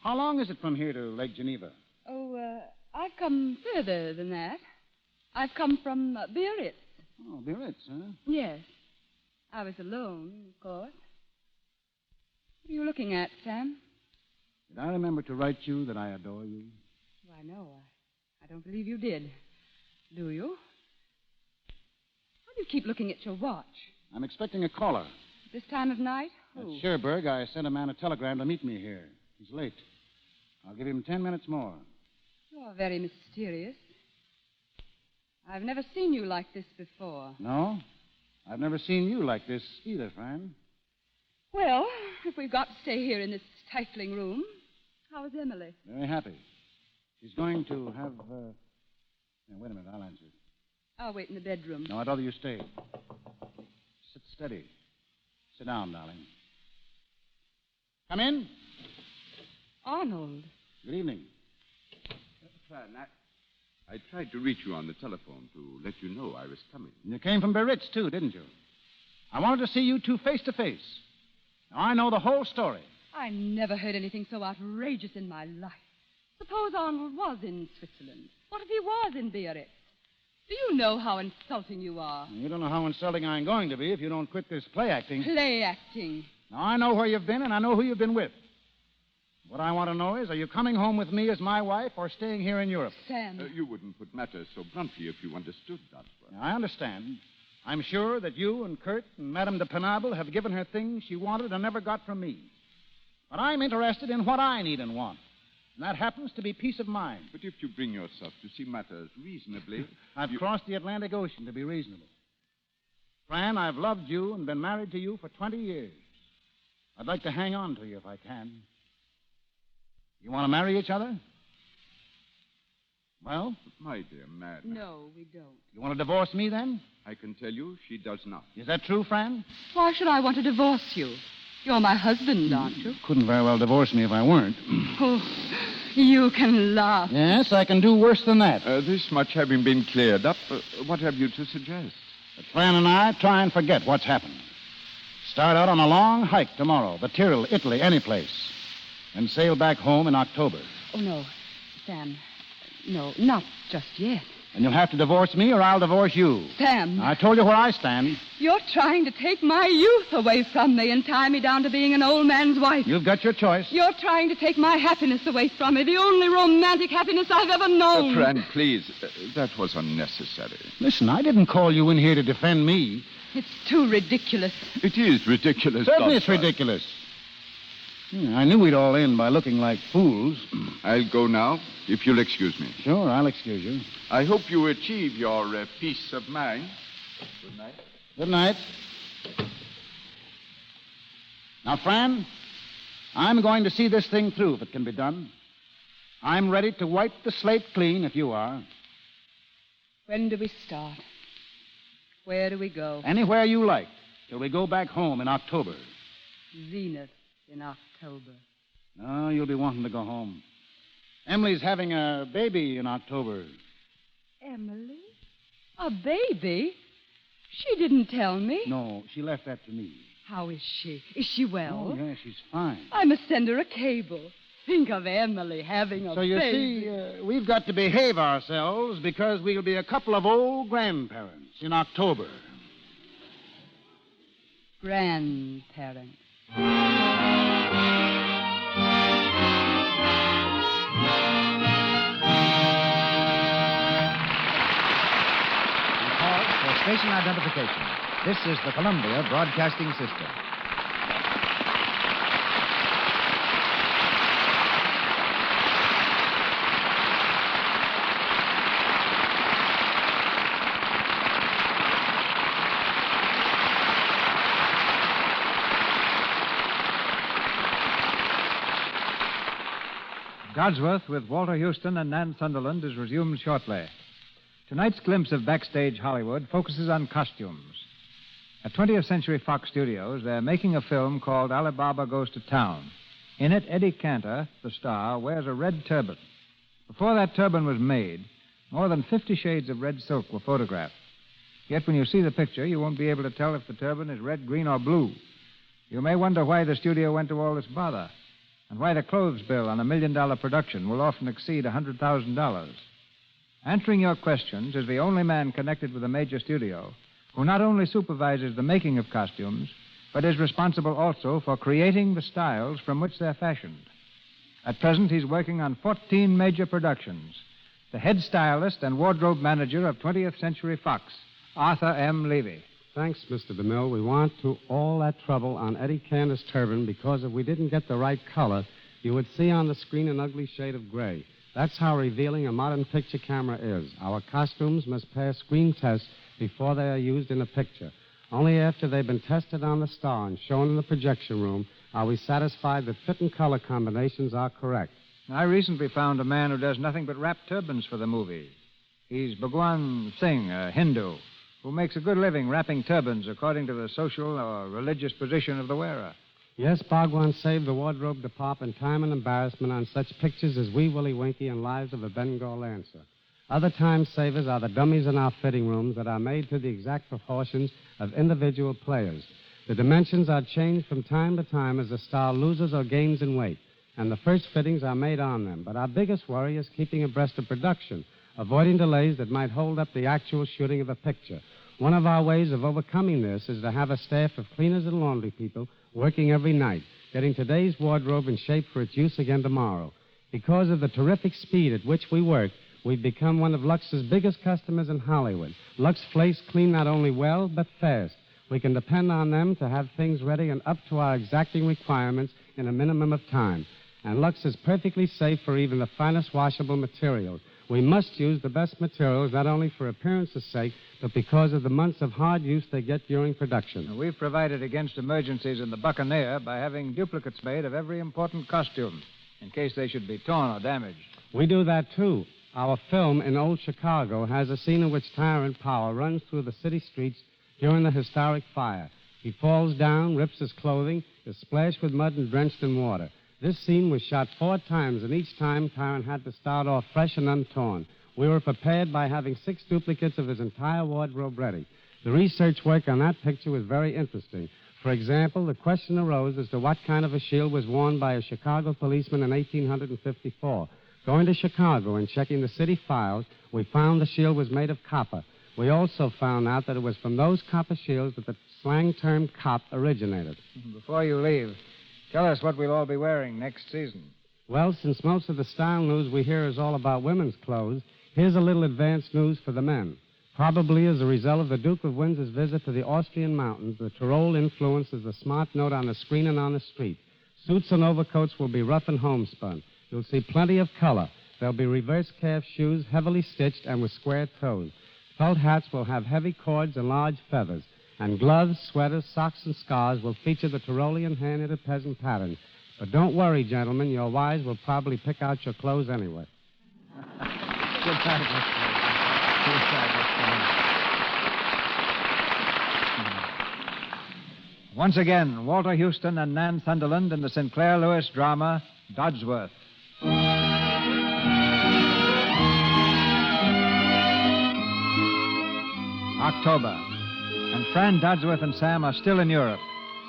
How long is it from here to Lake Geneva? Oh, I've come further than that. I've come from Biarritz. Oh, Biarritz, huh? Yes. I was alone, of course. What are you looking at, Sam? Did I remember to write you that I adore you? Why, no. I don't believe you did. Do you? Why do you keep looking at your watch? I'm expecting a caller. This time of night? At Who? Cherbourg, I sent a man a telegram to meet me here. He's late. I'll give him 10 minutes more. You're very mysterious. I've never seen you like this before. No? I've never seen you like this either, Fran. Well, if we've got to stay here in this stifling room, how is Emily? Very happy. She's going to have, Now, wait a minute, I'll answer it. I'll wait in the bedroom. No, I'd rather you stay. Sit steady. Sit down, darling. Come in. Arnold. Good evening. Fran, I tried to reach you on the telephone to let you know I was coming. You came from Biarritz, too, didn't you? I wanted to see you two face to face. Now, I know the whole story. I never heard anything so outrageous in my life. Suppose Arnold was in Switzerland. What if he was in Biarritz? Do you know how insulting you are? You don't know how insulting I'm going to be if you don't quit this play acting. Play acting. Now, I know where you've been, and I know who you've been with. What I want to know is, are you coming home with me as my wife or staying here in Europe? Sam. You wouldn't put matters so bluntly if you understood, Dodsworth. Now, I understand. I'm sure that you and Kurt and Madame de Penable have given her things she wanted and never got from me. But I'm interested in what I need and want. And that happens to be peace of mind. But if you bring yourself to see matters reasonably... I've crossed the Atlantic Ocean to be reasonable. Fran, I've loved you and been married to you for 20 years. I'd like to hang on to you if I can. You want to marry each other? Well? My dear madam. No, we don't. You want to divorce me, then? I can tell you she does not. Is that true, Fran? Why should I want to divorce you? You're my husband, aren't you? Couldn't very well divorce me if I weren't. Oh, you can laugh. Yes, I can do worse than that. This much having been cleared up, what have you to suggest? That Fran and I try and forget what's happened. Start out on a long hike tomorrow, the Tyrol, Italy, any place. And sail back home in October. Oh, no, Sam. No, not just yet. And you'll have to divorce me or I'll divorce you. Sam. I told you where I stand. You're trying to take my youth away from me and tie me down to being an old man's wife. You've got your choice. You're trying to take my happiness away from me, the only romantic happiness I've ever known. Fran, please, that was unnecessary. Listen, I didn't call you in here to defend me. It's too ridiculous. It is ridiculous, Certainly it's ridiculous. I knew we'd all end by looking like fools. I'll go now, if you'll excuse me. Sure, I'll excuse you. I hope you achieve your peace of mind. Good night. Good night. Now, Fran, I'm going to see this thing through if it can be done. I'm ready to wipe the slate clean if you are. When do we start? Where do we go? Anywhere you like, till we go back home in October. Zenith in October. No, you'll be wanting to go home. Emily's having a baby in October. Emily? A baby? She didn't tell me. No, she left that to me. How is she? Is she well? Oh, yeah, she's fine. I must send her a cable. Think of Emily having a baby. So you see, we've got to behave ourselves because we'll be a couple of old grandparents in October. Grandparents. Station identification. This is the Columbia Broadcasting System. Dodsworth with Walter Huston and Nan Sunderland is resumed shortly. Tonight's glimpse of backstage Hollywood focuses on costumes. At 20th Century Fox Studios, they're making a film called Alibaba Goes to Town. In it, Eddie Cantor, the star, wears a red turban. Before that turban was made, more than 50 shades of red silk were photographed. Yet when you see the picture, you won't be able to tell if the turban is red, green, or blue. You may wonder why the studio went to all this bother, and why the clothes bill on $1 million production will often exceed $100,000. Answering your questions is the only man connected with a major studio who not only supervises the making of costumes, but is responsible also for creating the styles from which they're fashioned. At present, he's working on 14 major productions. The head stylist and wardrobe manager of 20th Century Fox, Arthur M. Levy. Thanks, Mr. DeMille. We want to all that trouble on Eddie Cantor's turban because if we didn't get the right color, you would see on the screen an ugly shade of gray. That's how revealing a modern picture camera is. Our costumes must pass screen tests before they are used in a picture. Only after they've been tested on the star and shown in the projection room are we satisfied that fit and color combinations are correct. I recently found a man who does nothing but wrap turbans for the movies. He's Bhagwan Singh, a Hindu, who makes a good living wrapping turbans according to the social or religious position of the wearer. Yes, Bhagwan saved the wardrobe department time and embarrassment on such pictures as Wee Willie Winky and Lives of a Bengal Lancer. Other time savers are the dummies in our fitting rooms that are made to the exact proportions of individual players. The dimensions are changed from time to time as the star loses or gains in weight, and the first fittings are made on them. But our biggest worry is keeping abreast of production, avoiding delays that might hold up the actual shooting of a picture. One of our ways of overcoming this is to have a staff of cleaners and laundry people working every night, getting today's wardrobe in shape for its use again tomorrow. Because of the terrific speed at which we work, we've become one of Lux's biggest customers in Hollywood. Lux flakes clean not only well, but fast. We can depend on them to have things ready and up to our exacting requirements in a minimum of time. And Lux is perfectly safe for even the finest washable materials. We must use the best materials not only for appearance's sake, but because of the months of hard use they get during production. We've provided against emergencies in the Buccaneer by having duplicates made of every important costume in case they should be torn or damaged. We do that, too. Our film in Old Chicago has a scene in which Tyrant Power runs through the city streets during the historic fire. He falls down, rips his clothing, is splashed with mud and drenched in water. This scene was shot 4 times, and each time Tyrant had to start off fresh and untorn. We were prepared by having 6 duplicates of his entire wardrobe ready. The research work on that picture was very interesting. For example, the question arose as to what kind of a shield was worn by a Chicago policeman in 1854. Going to Chicago and checking the city files, we found the shield was made of copper. We also found out that it was from those copper shields that the slang term cop originated. Before you leave, tell us what we'll all be wearing next season. Well, since most of the style news we hear is all about women's clothes, here's a little advanced news for the men. Probably as a result of the Duke of Windsor's visit to the Austrian mountains, the Tyrol influence is the smart note on the screen and on the street. Suits and overcoats will be rough and homespun. You'll see plenty of color. There'll be reverse calf shoes, heavily stitched and with square toes. Felt hats will have heavy cords and large feathers. And gloves, sweaters, socks, and scarves will feature the Tyrolean hand-knitted peasant pattern. But don't worry, gentlemen. Your wives will probably pick out your clothes anyway. Good night, Mr. Good night, Mr. Once again, Walter Huston and Nan Sunderland in the Sinclair Lewis drama, Dodsworth. October, and Fran Dodsworth and Sam are still in Europe.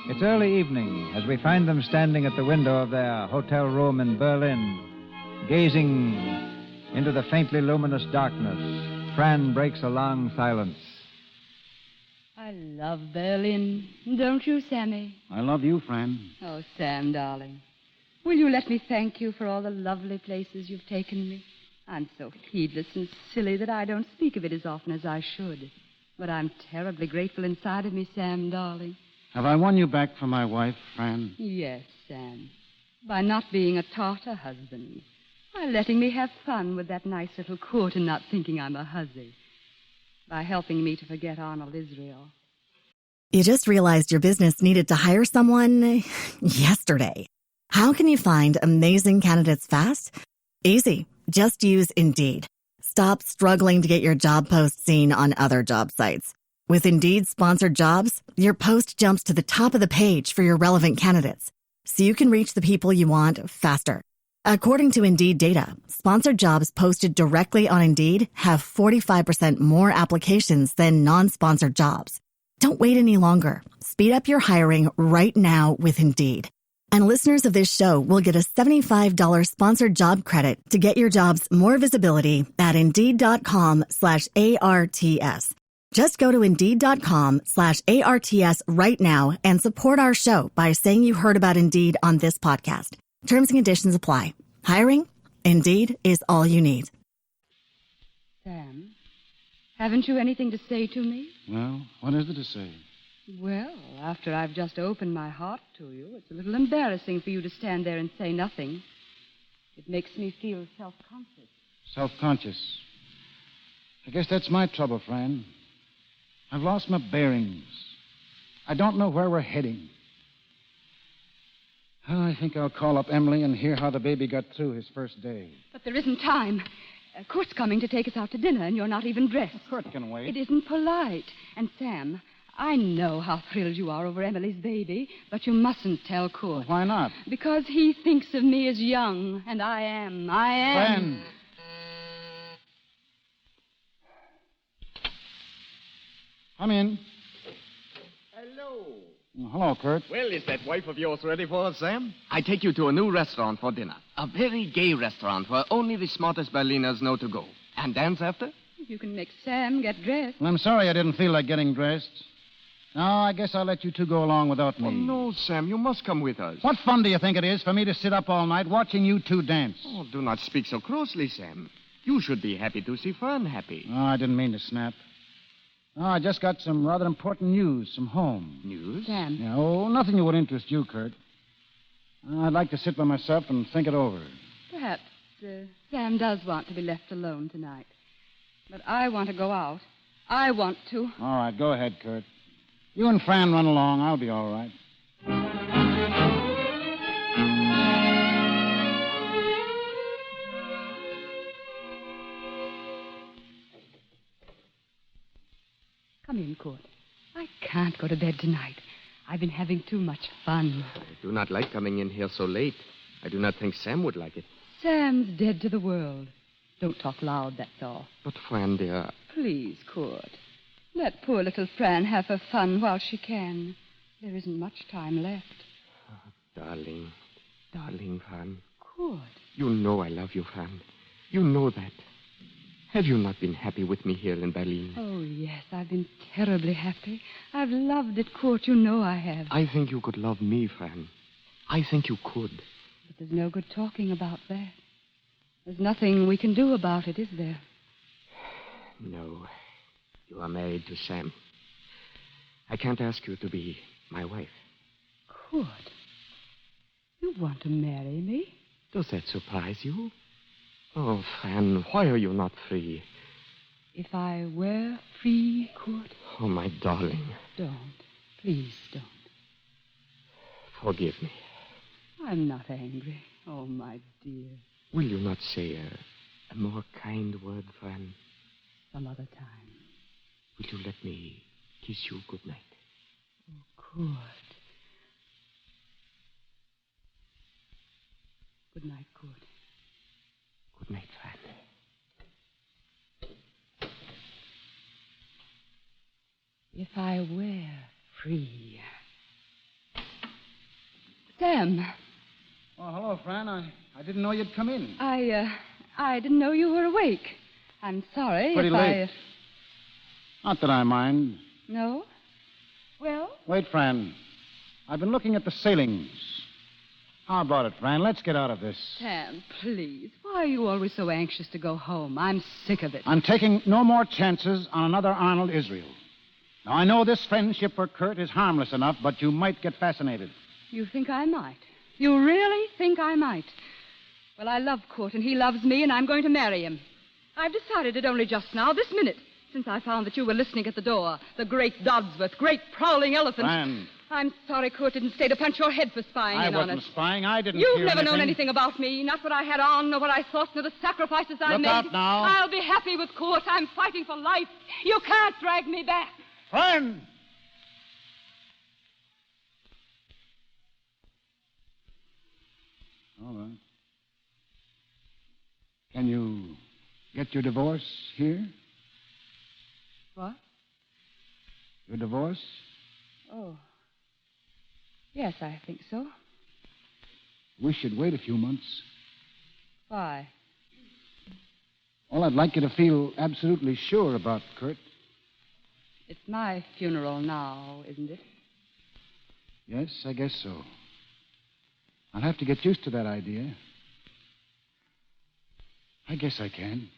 It's early evening as we find them standing at the window of their hotel room in Berlin, gazing into the faintly luminous darkness. Fran breaks a long silence. I love Berlin. Don't you, Sammy? I love you, Fran. Oh, Sam, darling. Will you let me thank you for all the lovely places you've taken me? I'm so heedless and silly that I don't speak of it as often as I should. But I'm terribly grateful inside of me, Sam, darling. Have I won you back for my wife, Fran? Yes, Sam. By not being a tartar husband. By letting me have fun with that nice little court and not thinking I'm a hussy. By helping me to forget Arnold Israel. You just realized your business needed to hire someone yesterday. How can you find amazing candidates fast? Easy. Just use Indeed. Stop struggling to get your job post seen on other job sites. With Indeed sponsored jobs, your post jumps to the top of the page for your relevant candidates, so you can reach the people you want faster. According to Indeed data, sponsored jobs posted directly on Indeed have 45% more applications than non-sponsored jobs. Don't wait any longer. Speed up your hiring right now with Indeed. And listeners of this show will get a $75 sponsored job credit to get your jobs more visibility at Indeed.com/ARTS. Just go to Indeed.com/ARTS right now and support our show by saying you heard about Indeed on this podcast. Terms and conditions apply. Hiring? Indeed is all you need. Sam, haven't you anything to say to me? Well, what is there to say? Well, after I've just opened my heart to you, it's a little embarrassing for you to stand there and say nothing. It makes me feel self-conscious. Self-conscious. I guess that's my trouble, Fran. I've lost my bearings. I don't know where we're heading. Oh, I think I'll call up Emily and hear how the baby got through his first day. But there isn't time. Kurt's coming to take us out to dinner, and you're not even dressed. Kurt can wait. It isn't polite. And, Sam, I know how thrilled you are over Emily's baby, but you mustn't tell Kurt. Why not? Because he thinks of me as young, and I am. Fran. Come in. Hello. Hello, Kurt. Well, is that wife of yours ready for us, Sam? I take you to a new restaurant for dinner. A very gay restaurant where only the smartest Berliners know to go. And dance after? You can make Sam get dressed. Well, I'm sorry I didn't feel like getting dressed. No, I guess I'll let you two go along without me. Oh, no, Sam, you must come with us. What fun do you think it is for me to sit up all night watching you two dance? Oh, do not speak so crossly, Sam. You should be happy to see Fran happy. Oh, I didn't mean to snap. Oh, I just got some rather important news from home. News? Sam. Yeah, oh, nothing that would interest you, Kurt. I'd like to sit by myself and think it over. Perhaps Sam does want to be left alone tonight. But I want to go out. I want to. All right, go ahead, Kurt. You and Fran run along. I'll be all right. Come in, Kurt. I can't go to bed tonight. I've been having too much fun. I do not like coming in here so late. I do not think Sam would like it. Sam's dead to the world. Don't talk loud, that's all. But, Fran, dear... Please, Kurt. Let poor little Fran have her fun while she can. There isn't much time left. Oh, darling, Fran. Kurt. You know I love you, Fran. You know that. Have you not been happy with me here in Berlin? Oh, yes, I've been terribly happy. I've loved it, Kurt. You know I have. I think you could love me, Fran. I think you could. But there's no good talking about that. There's nothing we can do about it, is there? No. You are married to Sam. I can't ask you to be my wife. Kurt, you want to marry me? Does that surprise you? Oh, Fran, why are you not free? If I were free, Kurt? Oh, my darling. Don't. Please don't. Forgive me. I'm not angry. Oh, my dear. Will you not say a more kind word, Fran? Some other time. Will you let me kiss you good night? Oh, Kurt. Good night, Kurt. Good night, Fran. If I were free. Sam. Oh, hello, Fran. I didn't know you'd come in. I didn't know you were awake. I'm sorry. Pretty if late. Not that I mind. No? Well? Wait, Fran. I've been looking at the sailings. How about it, Fran? Let's get out of this. Sam, please. Why are you always so anxious to go home? I'm sick of it. I'm taking no more chances on another Arnold Israel. Now, I know this friendship for Kurt is harmless enough, but you might get fascinated. You think I might? You really think I might? Well, I love Kurt, and he loves me, and I'm going to marry him. I've decided it only just now, this minute, since I found that you were listening at the door. The great Dodsworth, great prowling elephant. Fran. I'm sorry Kurt didn't stay to punch your head for spying in on us. I wasn't spying. I didn't You've hear never anything. known anything about me, not what I had on, nor what I thought, nor the sacrifices I made. Look out now. I'll be happy with Kurt. I'm fighting for life. You can't drag me back. Fran! All right. Can you get your divorce here? What? Your divorce? Oh. Yes, I think so. We should wait a few months. Why? Well, I'd like you to feel absolutely sure about Kurt. It's my funeral now, isn't it? Yes, I guess so. I'll have to get used to that idea. I guess I can.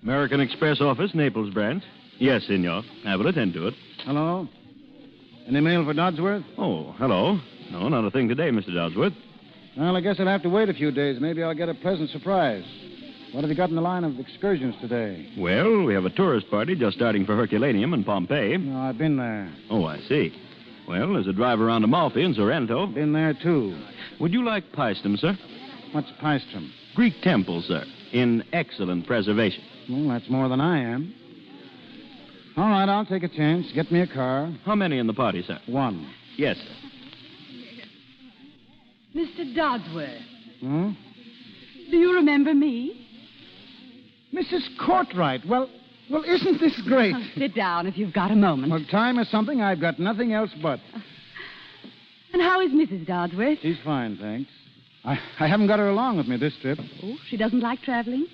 American Express office, Naples branch. Yes, senor. I will attend to it. Hello? Any mail for Dodsworth? Oh, hello. No, not a thing today, Mr. Dodsworth. Well, I guess I'll have to wait a few days. Maybe I'll get a pleasant surprise. What have you got in the line of excursions today? Well, we have a tourist party just starting for Herculaneum and Pompeii. No, I've been there. Oh, I see. Well, there's a drive around Amalfi and Sorrento. Been there, too. Would you like Paestum, sir? What's Paestum? Greek temple, sir. In excellent preservation. Well, that's more than I am. All right, I'll take a chance. Get me a car. How many in the party, sir? One. Yes, sir. Mr. Dodsworth, Hmm? do you remember me? Mrs. Courtright. Well, isn't this great? Sit down if you've got a moment. Well, time is something I've got nothing else but. And how is Mrs. Dodsworth? She's fine, thanks. I haven't got her along with me this trip. Oh, she doesn't like traveling?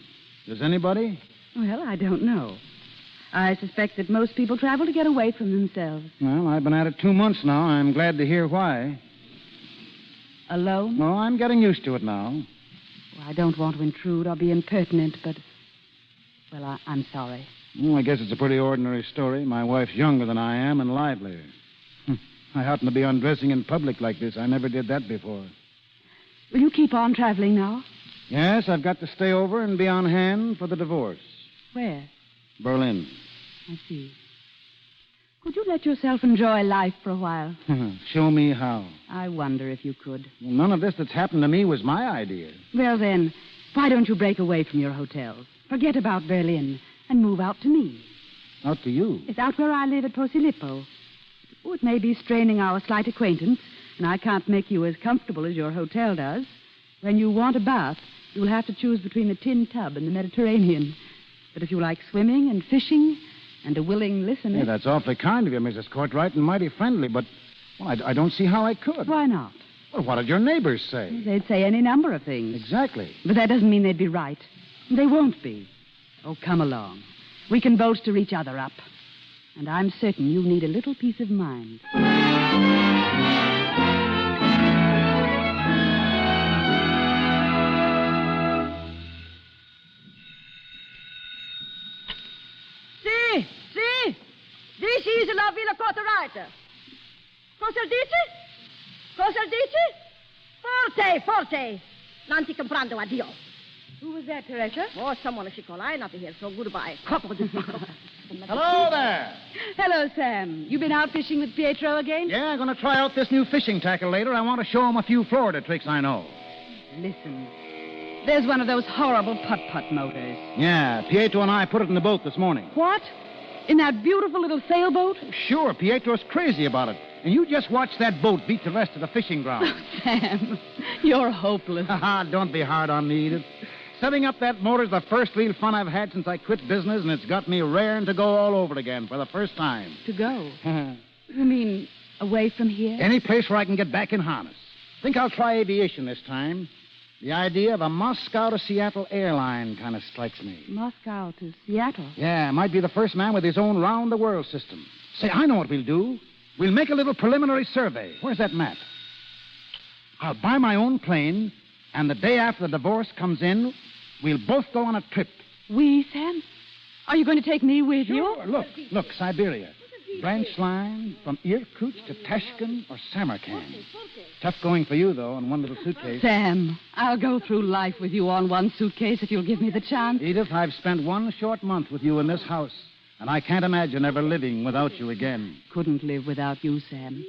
Does anybody? Well, I don't know. I suspect that most people travel to get away from themselves. Well, I've been at it 2 months now. I'm glad to hear why. Alone? No, I'm getting used to it now. Well, I don't want to intrude or be impertinent, but... Well, I'm sorry. Well, I guess it's a pretty ordinary story. My wife's younger than I am and livelier. I happen to be undressing in public like this. I never did that before. Will you keep on traveling now? Yes, I've got to stay over and be on hand for the divorce. Where? Berlin. I see. Could you let yourself enjoy life for a while? Show me how. I wonder if you could. Well, none of this that's happened to me was my idea. Well, then, why don't you break away from your hotels? Forget about Berlin and move out to me. Out to you? It's out where I live at Posilippo. Oh, it may be straining our slight acquaintance, and I can't make you as comfortable as your hotel does. When you want a bath, you'll have to choose between the tin tub and the Mediterranean. But if you like swimming and fishing and a willing listener... Yeah, that's awfully kind of you, Mrs. Courtright, and mighty friendly, but I don't see how I could. Why not? Well, what did your neighbors say? They'd say any number of things. Exactly. But that doesn't mean they'd be right. They won't be. Oh, come along. We can bolster each other up. And I'm certain you need a little peace of mind. Sì. This is la Villa Cottawriter. Cosa dice? Forte. Non ti comprendo, addio. Who was that, Teresa? Oh, someone she called. I not here, so goodbye. Hello there. Hello, Sam. You been out fishing with Pietro again? Yeah, I'm going to try out this new fishing tackle later. I want to show him a few Florida tricks I know. Listen. There's one of those horrible putt-putt motors. Yeah, Pietro and I put it in the boat this morning. What? In that beautiful little sailboat? Sure, Pietro's crazy about it. And you just watch that boat beat the rest of the fishing ground. Sam, you're hopeless. Don't be hard on me, Edith. Setting up that motor's the first real fun I've had since I quit business, and it's got me raring to go all over again for the first time. To go? You mean away from here? Any place where I can get back in harness. Think I'll try aviation this time. The idea of a Moscow to Seattle airline kind of strikes me. Moscow to Seattle? Yeah, might be the first man with his own round-the-world system. Say, I know what we'll do. We'll make a little preliminary survey. Where's that map? I'll buy my own plane, and the day after the divorce comes in, we'll both go on a trip. We, Sam? Are you going to take me with you? Look, Siberia. Branch line from Irkutsk to Tashkent or Samarkand. Tough going for you, though, in one little suitcase. Sam, I'll go through life with you on one suitcase if you'll give me the chance. Edith, I've spent one short month with you in this house, and I can't imagine ever living without you again. Couldn't live without you, Sam.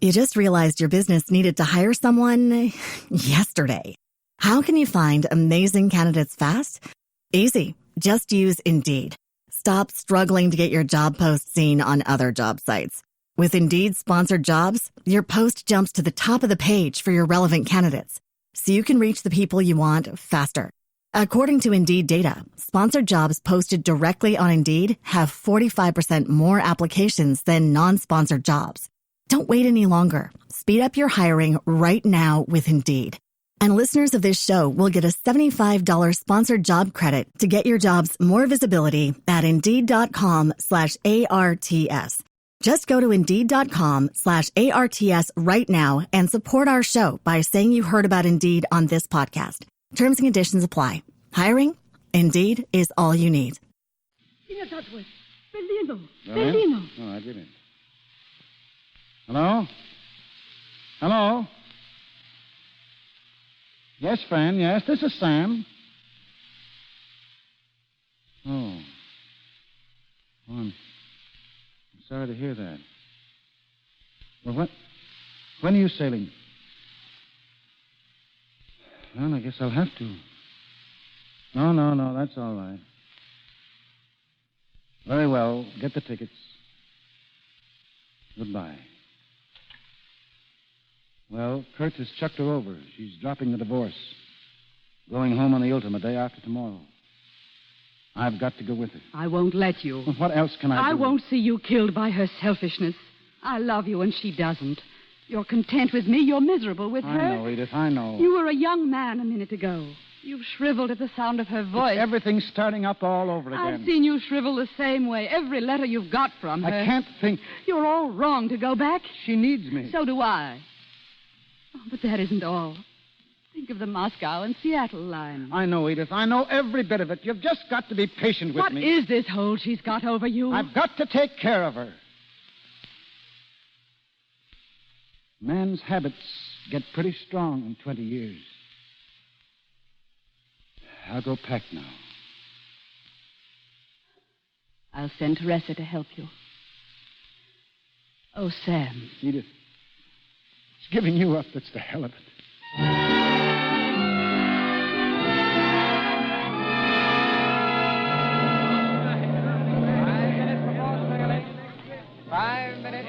You just realized your business needed to hire someone yesterday. How can you find amazing candidates fast? Easy. Just use Indeed. Stop struggling to get your job post seen on other job sites. With Indeed sponsored jobs, your post jumps to the top of the page for your relevant candidates, so you can reach the people you want faster. According to Indeed data, sponsored jobs posted directly on Indeed have 45% more applications than non-sponsored jobs. Don't wait any longer. Speed up your hiring right now with Indeed. And listeners of this show will get a $75 sponsored job credit to get your jobs more visibility at Indeed.com/ARTS. Just go to Indeed.com/ARTS right now and support our show by saying you heard about Indeed on this podcast. Terms and conditions apply. Hiring? Indeed is all you need. Signor Dodsworth. Bellino. Oh, Bellino. All right, get in. Hello? Hello? Yes, Fran, yes. This is Sam. Oh. I'm sorry to hear that. Well, when are you sailing? Well, I guess I'll have to. No, that's all right. Very well. Get the tickets. Goodbye. Well, Kurt has chucked her over. She's dropping the divorce. Going home on the ultimate day after tomorrow. I've got to go with her. I won't let you. Well, what else can I do? I won't see you killed by her selfishness. I love you and she doesn't. You're content with me. You're miserable with her. I know, Edith, I know. You were a young man a minute ago. You've shriveled at the sound of her voice. Everything's starting up all over again. I've seen you shrivel the same way. Every letter you've got from her. I can't think. You're all wrong to go back. She needs me. So do I. Oh, but that isn't all. Think of the Moscow and Seattle line. I know, Edith. I know every bit of it. You've just got to be patient with me. What is this hold she's got over you? I've got to take care of her. Man's habits get pretty strong in 20 years. I'll go pack now. I'll send Teresa to help you. Oh, Sam. Edith, it's giving you up that's the hell of it. 5 minutes.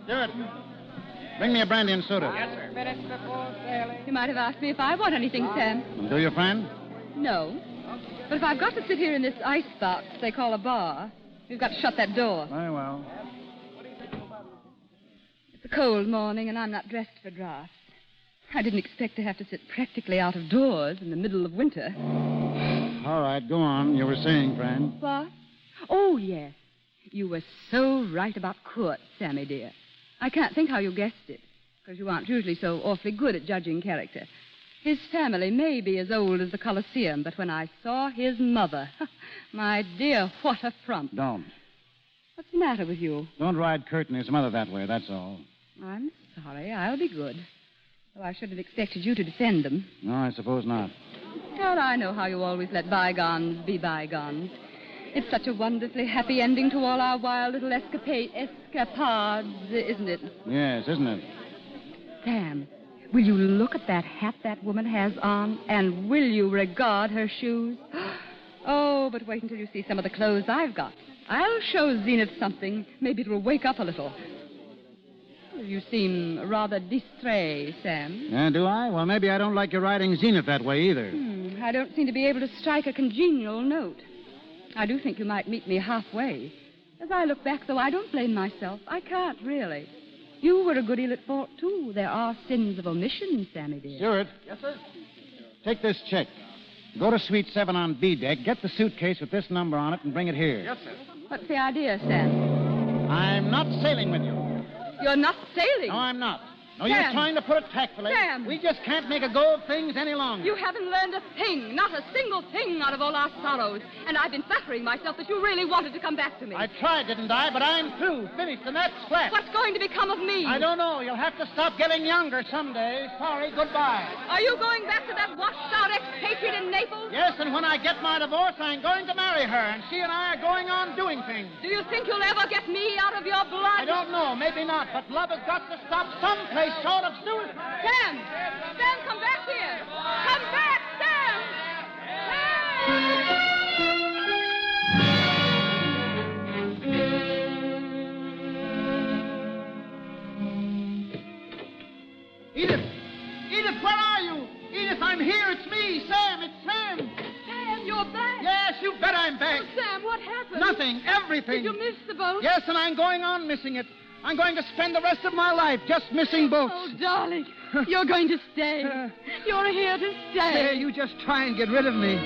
Stewart, bring me a brandy and soda. Yes, sir. Minutes before sailing. You might have asked me if I want anything, Sam. Do you, Fran? No. But if I've got to sit here in this icebox they call a bar, we've got to shut that door. Very well. It's a cold morning, and I'm not dressed for drafts. I didn't expect to have to sit practically out of doors in the middle of winter. All right, go on. You were saying, Fran. What? Oh, yes. You were so right about Kurt, Sammy dear. I can't think how you guessed it, because you aren't usually so awfully good at judging character. His family may be as old as the Colosseum, but when I saw his mother, my dear, what a front. Don't. What's the matter with you? Don't ride Kurt and his mother that way, that's all. I'm sorry. I'll be good. Though I should have expected you to defend them. No, I suppose not. Well, I know how you always let bygones be bygones. It's such a wonderfully happy ending to all our wild little escapades, isn't it? Yes, isn't it? Sam, will you look at that hat that woman has on, and will you regard her shoes? Oh, but wait until you see some of the clothes I've got. I'll show Zenith something. Maybe it'll wake up a little. You seem rather distrait, Sam. Yeah, do I? Well, maybe I don't like your riding Zenith that way either. I don't seem to be able to strike a congenial note. I do think you might meet me halfway. As I look back, though, I don't blame myself. I can't, really. You were a good deal at fault, too. There are sins of omission, Sammy dear. Stewart. Yes, sir? Take this check. Go to Suite 7 on B deck, get the suitcase with this number on it, and bring it here. Yes, sir. What's the idea, Sam? I'm not sailing with you. You're not sailing. No, I'm not. No, Sam. you're trying to put it tactfully. Sam. We just can't make a go of things any longer. You haven't learned a thing, not a single thing out of all our sorrows. And I've been flattering myself that you really wanted to come back to me. I tried, didn't I? But I'm through, finished, and that's flat. What's going to become of me? I don't know. You'll have to stop getting younger someday. Sorry, goodbye. Are you going back to that washed-out expatriate in Naples? Yes, and when I get my divorce, I'm going to marry her, and she and I are going on doing things. Do you think you'll ever get me out of your blood? I don't know. Maybe not. But love has got to stop someplace short of suicide. Sam! Sam, come back here! Come back, Sam! Edith! Edith, where are you? Edith, I'm here. It's me, Sam. It's Sam. Sam, you're back. Yes, you bet I'm back. Oh, Sam, what happened? Nothing. Everything. Did you miss the boat? Yes, and I'm going on missing it. I'm going to spend the rest of my life just missing boats. Oh, darling, you're going to stay. You're here to stay. Hey, you just try and get rid of me.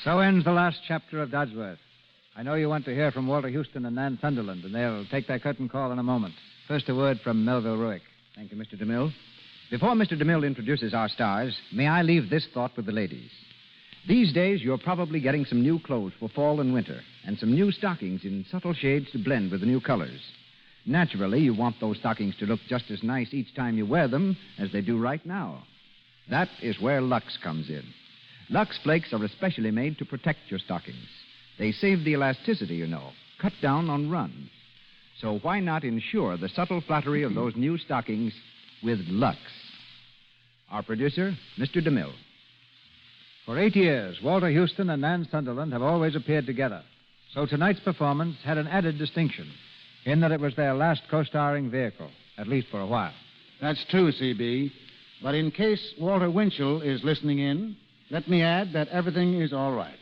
So ends the last chapter of Dodsworth. I know you want to hear from Walter Huston and Nan Sunderland, and they'll take their curtain call in a moment. First, a word from Melville Ruick. Thank you, Mr. DeMille. Before Mr. DeMille introduces our stars, may I leave this thought with the ladies. These days, you're probably getting some new clothes for fall and winter, and some new stockings in subtle shades to blend with the new colors. Naturally, you want those stockings to look just as nice each time you wear them as they do right now. That is where Lux comes in. Lux flakes are especially made to protect your stockings. They save the elasticity, you know, cut down on runs. So why not ensure the subtle flattery of those new stockings with Lux? Our producer, Mr. DeMille. For 8 years, Walter Huston and Nan Sunderland have always appeared together. So tonight's performance had an added distinction, in that it was their last co-starring vehicle, at least for a while. That's true, C.B. But in case Walter Winchell is listening in, let me add that everything is all right.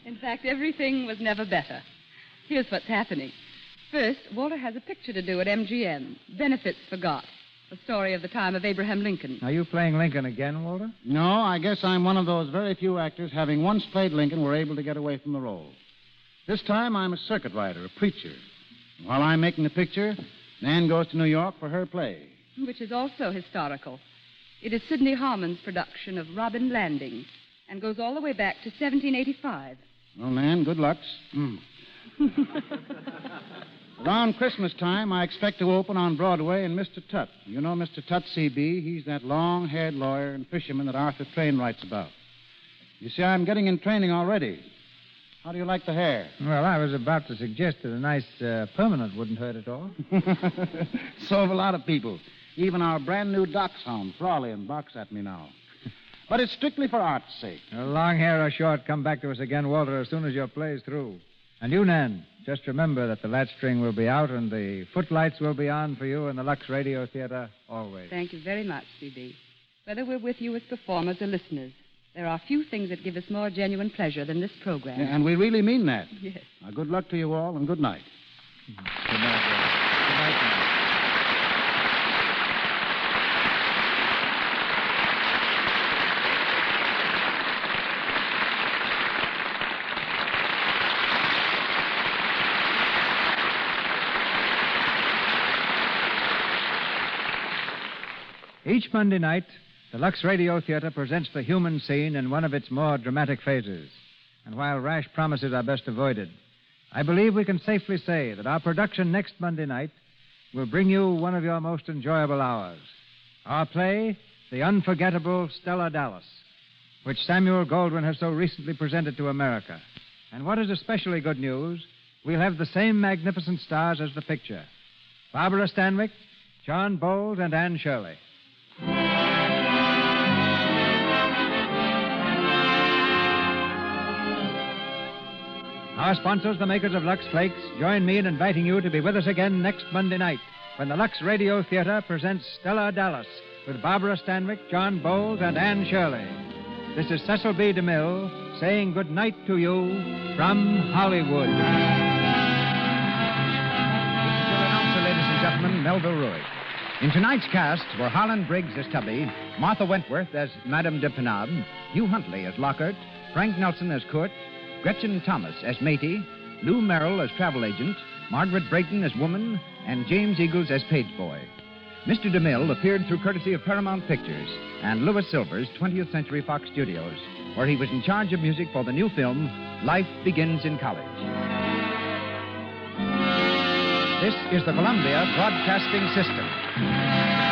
In fact, everything was never better. Here's what's happening. First, Walter has a picture to do at MGM, Benefits Forgot, the story of the time of Abraham Lincoln. Are you playing Lincoln again, Walter? No, I guess I'm one of those very few actors having once played Lincoln were able to get away from the role. This time I'm a circuit rider, a preacher. While I'm making the picture, Nan goes to New York for her play. Which is also historical. It is Sidney Harmon's production of Robin Landing and goes all the way back to 1785. Well, Nan, good luck. Around Christmas time, I expect to open on Broadway in Mr. Tutt. You know Mr. Tutt, C.B.? He's that long-haired lawyer and fisherman that Arthur Train writes about. You see, I'm getting in training already. How do you like the hair? Well, I was about to suggest that a nice permanent wouldn't hurt at all. So have a lot of people. Even our brand-new dachshund, Fraulein, barks at me now. But it's strictly for art's sake. Long hair or short, come back to us again, Walter, as soon as your play's through. And you, Nan, just remember that the latch string will be out and the footlights will be on for you in the Lux Radio Theater always. Thank you very much, C.B. Whether we're with you as performers or listeners, there are few things that give us more genuine pleasure than this program. Yeah, and we really mean that. Yes. Now, good luck to you all, and good night. Good night, Walter. Good night, Nan. Each Monday night, the Lux Radio Theater presents the human scene in one of its more dramatic phases. And while rash promises are best avoided, I believe we can safely say that our production next Monday night will bring you one of your most enjoyable hours. Our play, The Unforgettable Stella Dallas, which Samuel Goldwyn has so recently presented to America. And what is especially good news, we'll have the same magnificent stars as the picture: Barbara Stanwyck, John Bowles, and Anne Shirley. Our sponsors, the makers of Lux Flakes, join me in inviting you to be with us again next Monday night when the Lux Radio Theater presents Stella Dallas, with Barbara Stanwyck, John Bowles, and Anne Shirley. This is Cecil B. DeMille saying good night to you from Hollywood. This is your announcer, ladies and gentlemen, Melville Ruick. In tonight's cast were Harlan Briggs as Tubby, Martha Wentworth as Madame de Penab, Hugh Huntley as Lockhart, Frank Nelson as Kurt, Gretchen Thomas as Matey, Lou Merrill as travel agent, Margaret Brayton as woman, and James Eagles as page boy. Mr. DeMille appeared through courtesy of Paramount Pictures and Louis Silver's 20th Century Fox Studios, where he was in charge of music for the new film, Life Begins in College. This is the Columbia Broadcasting System.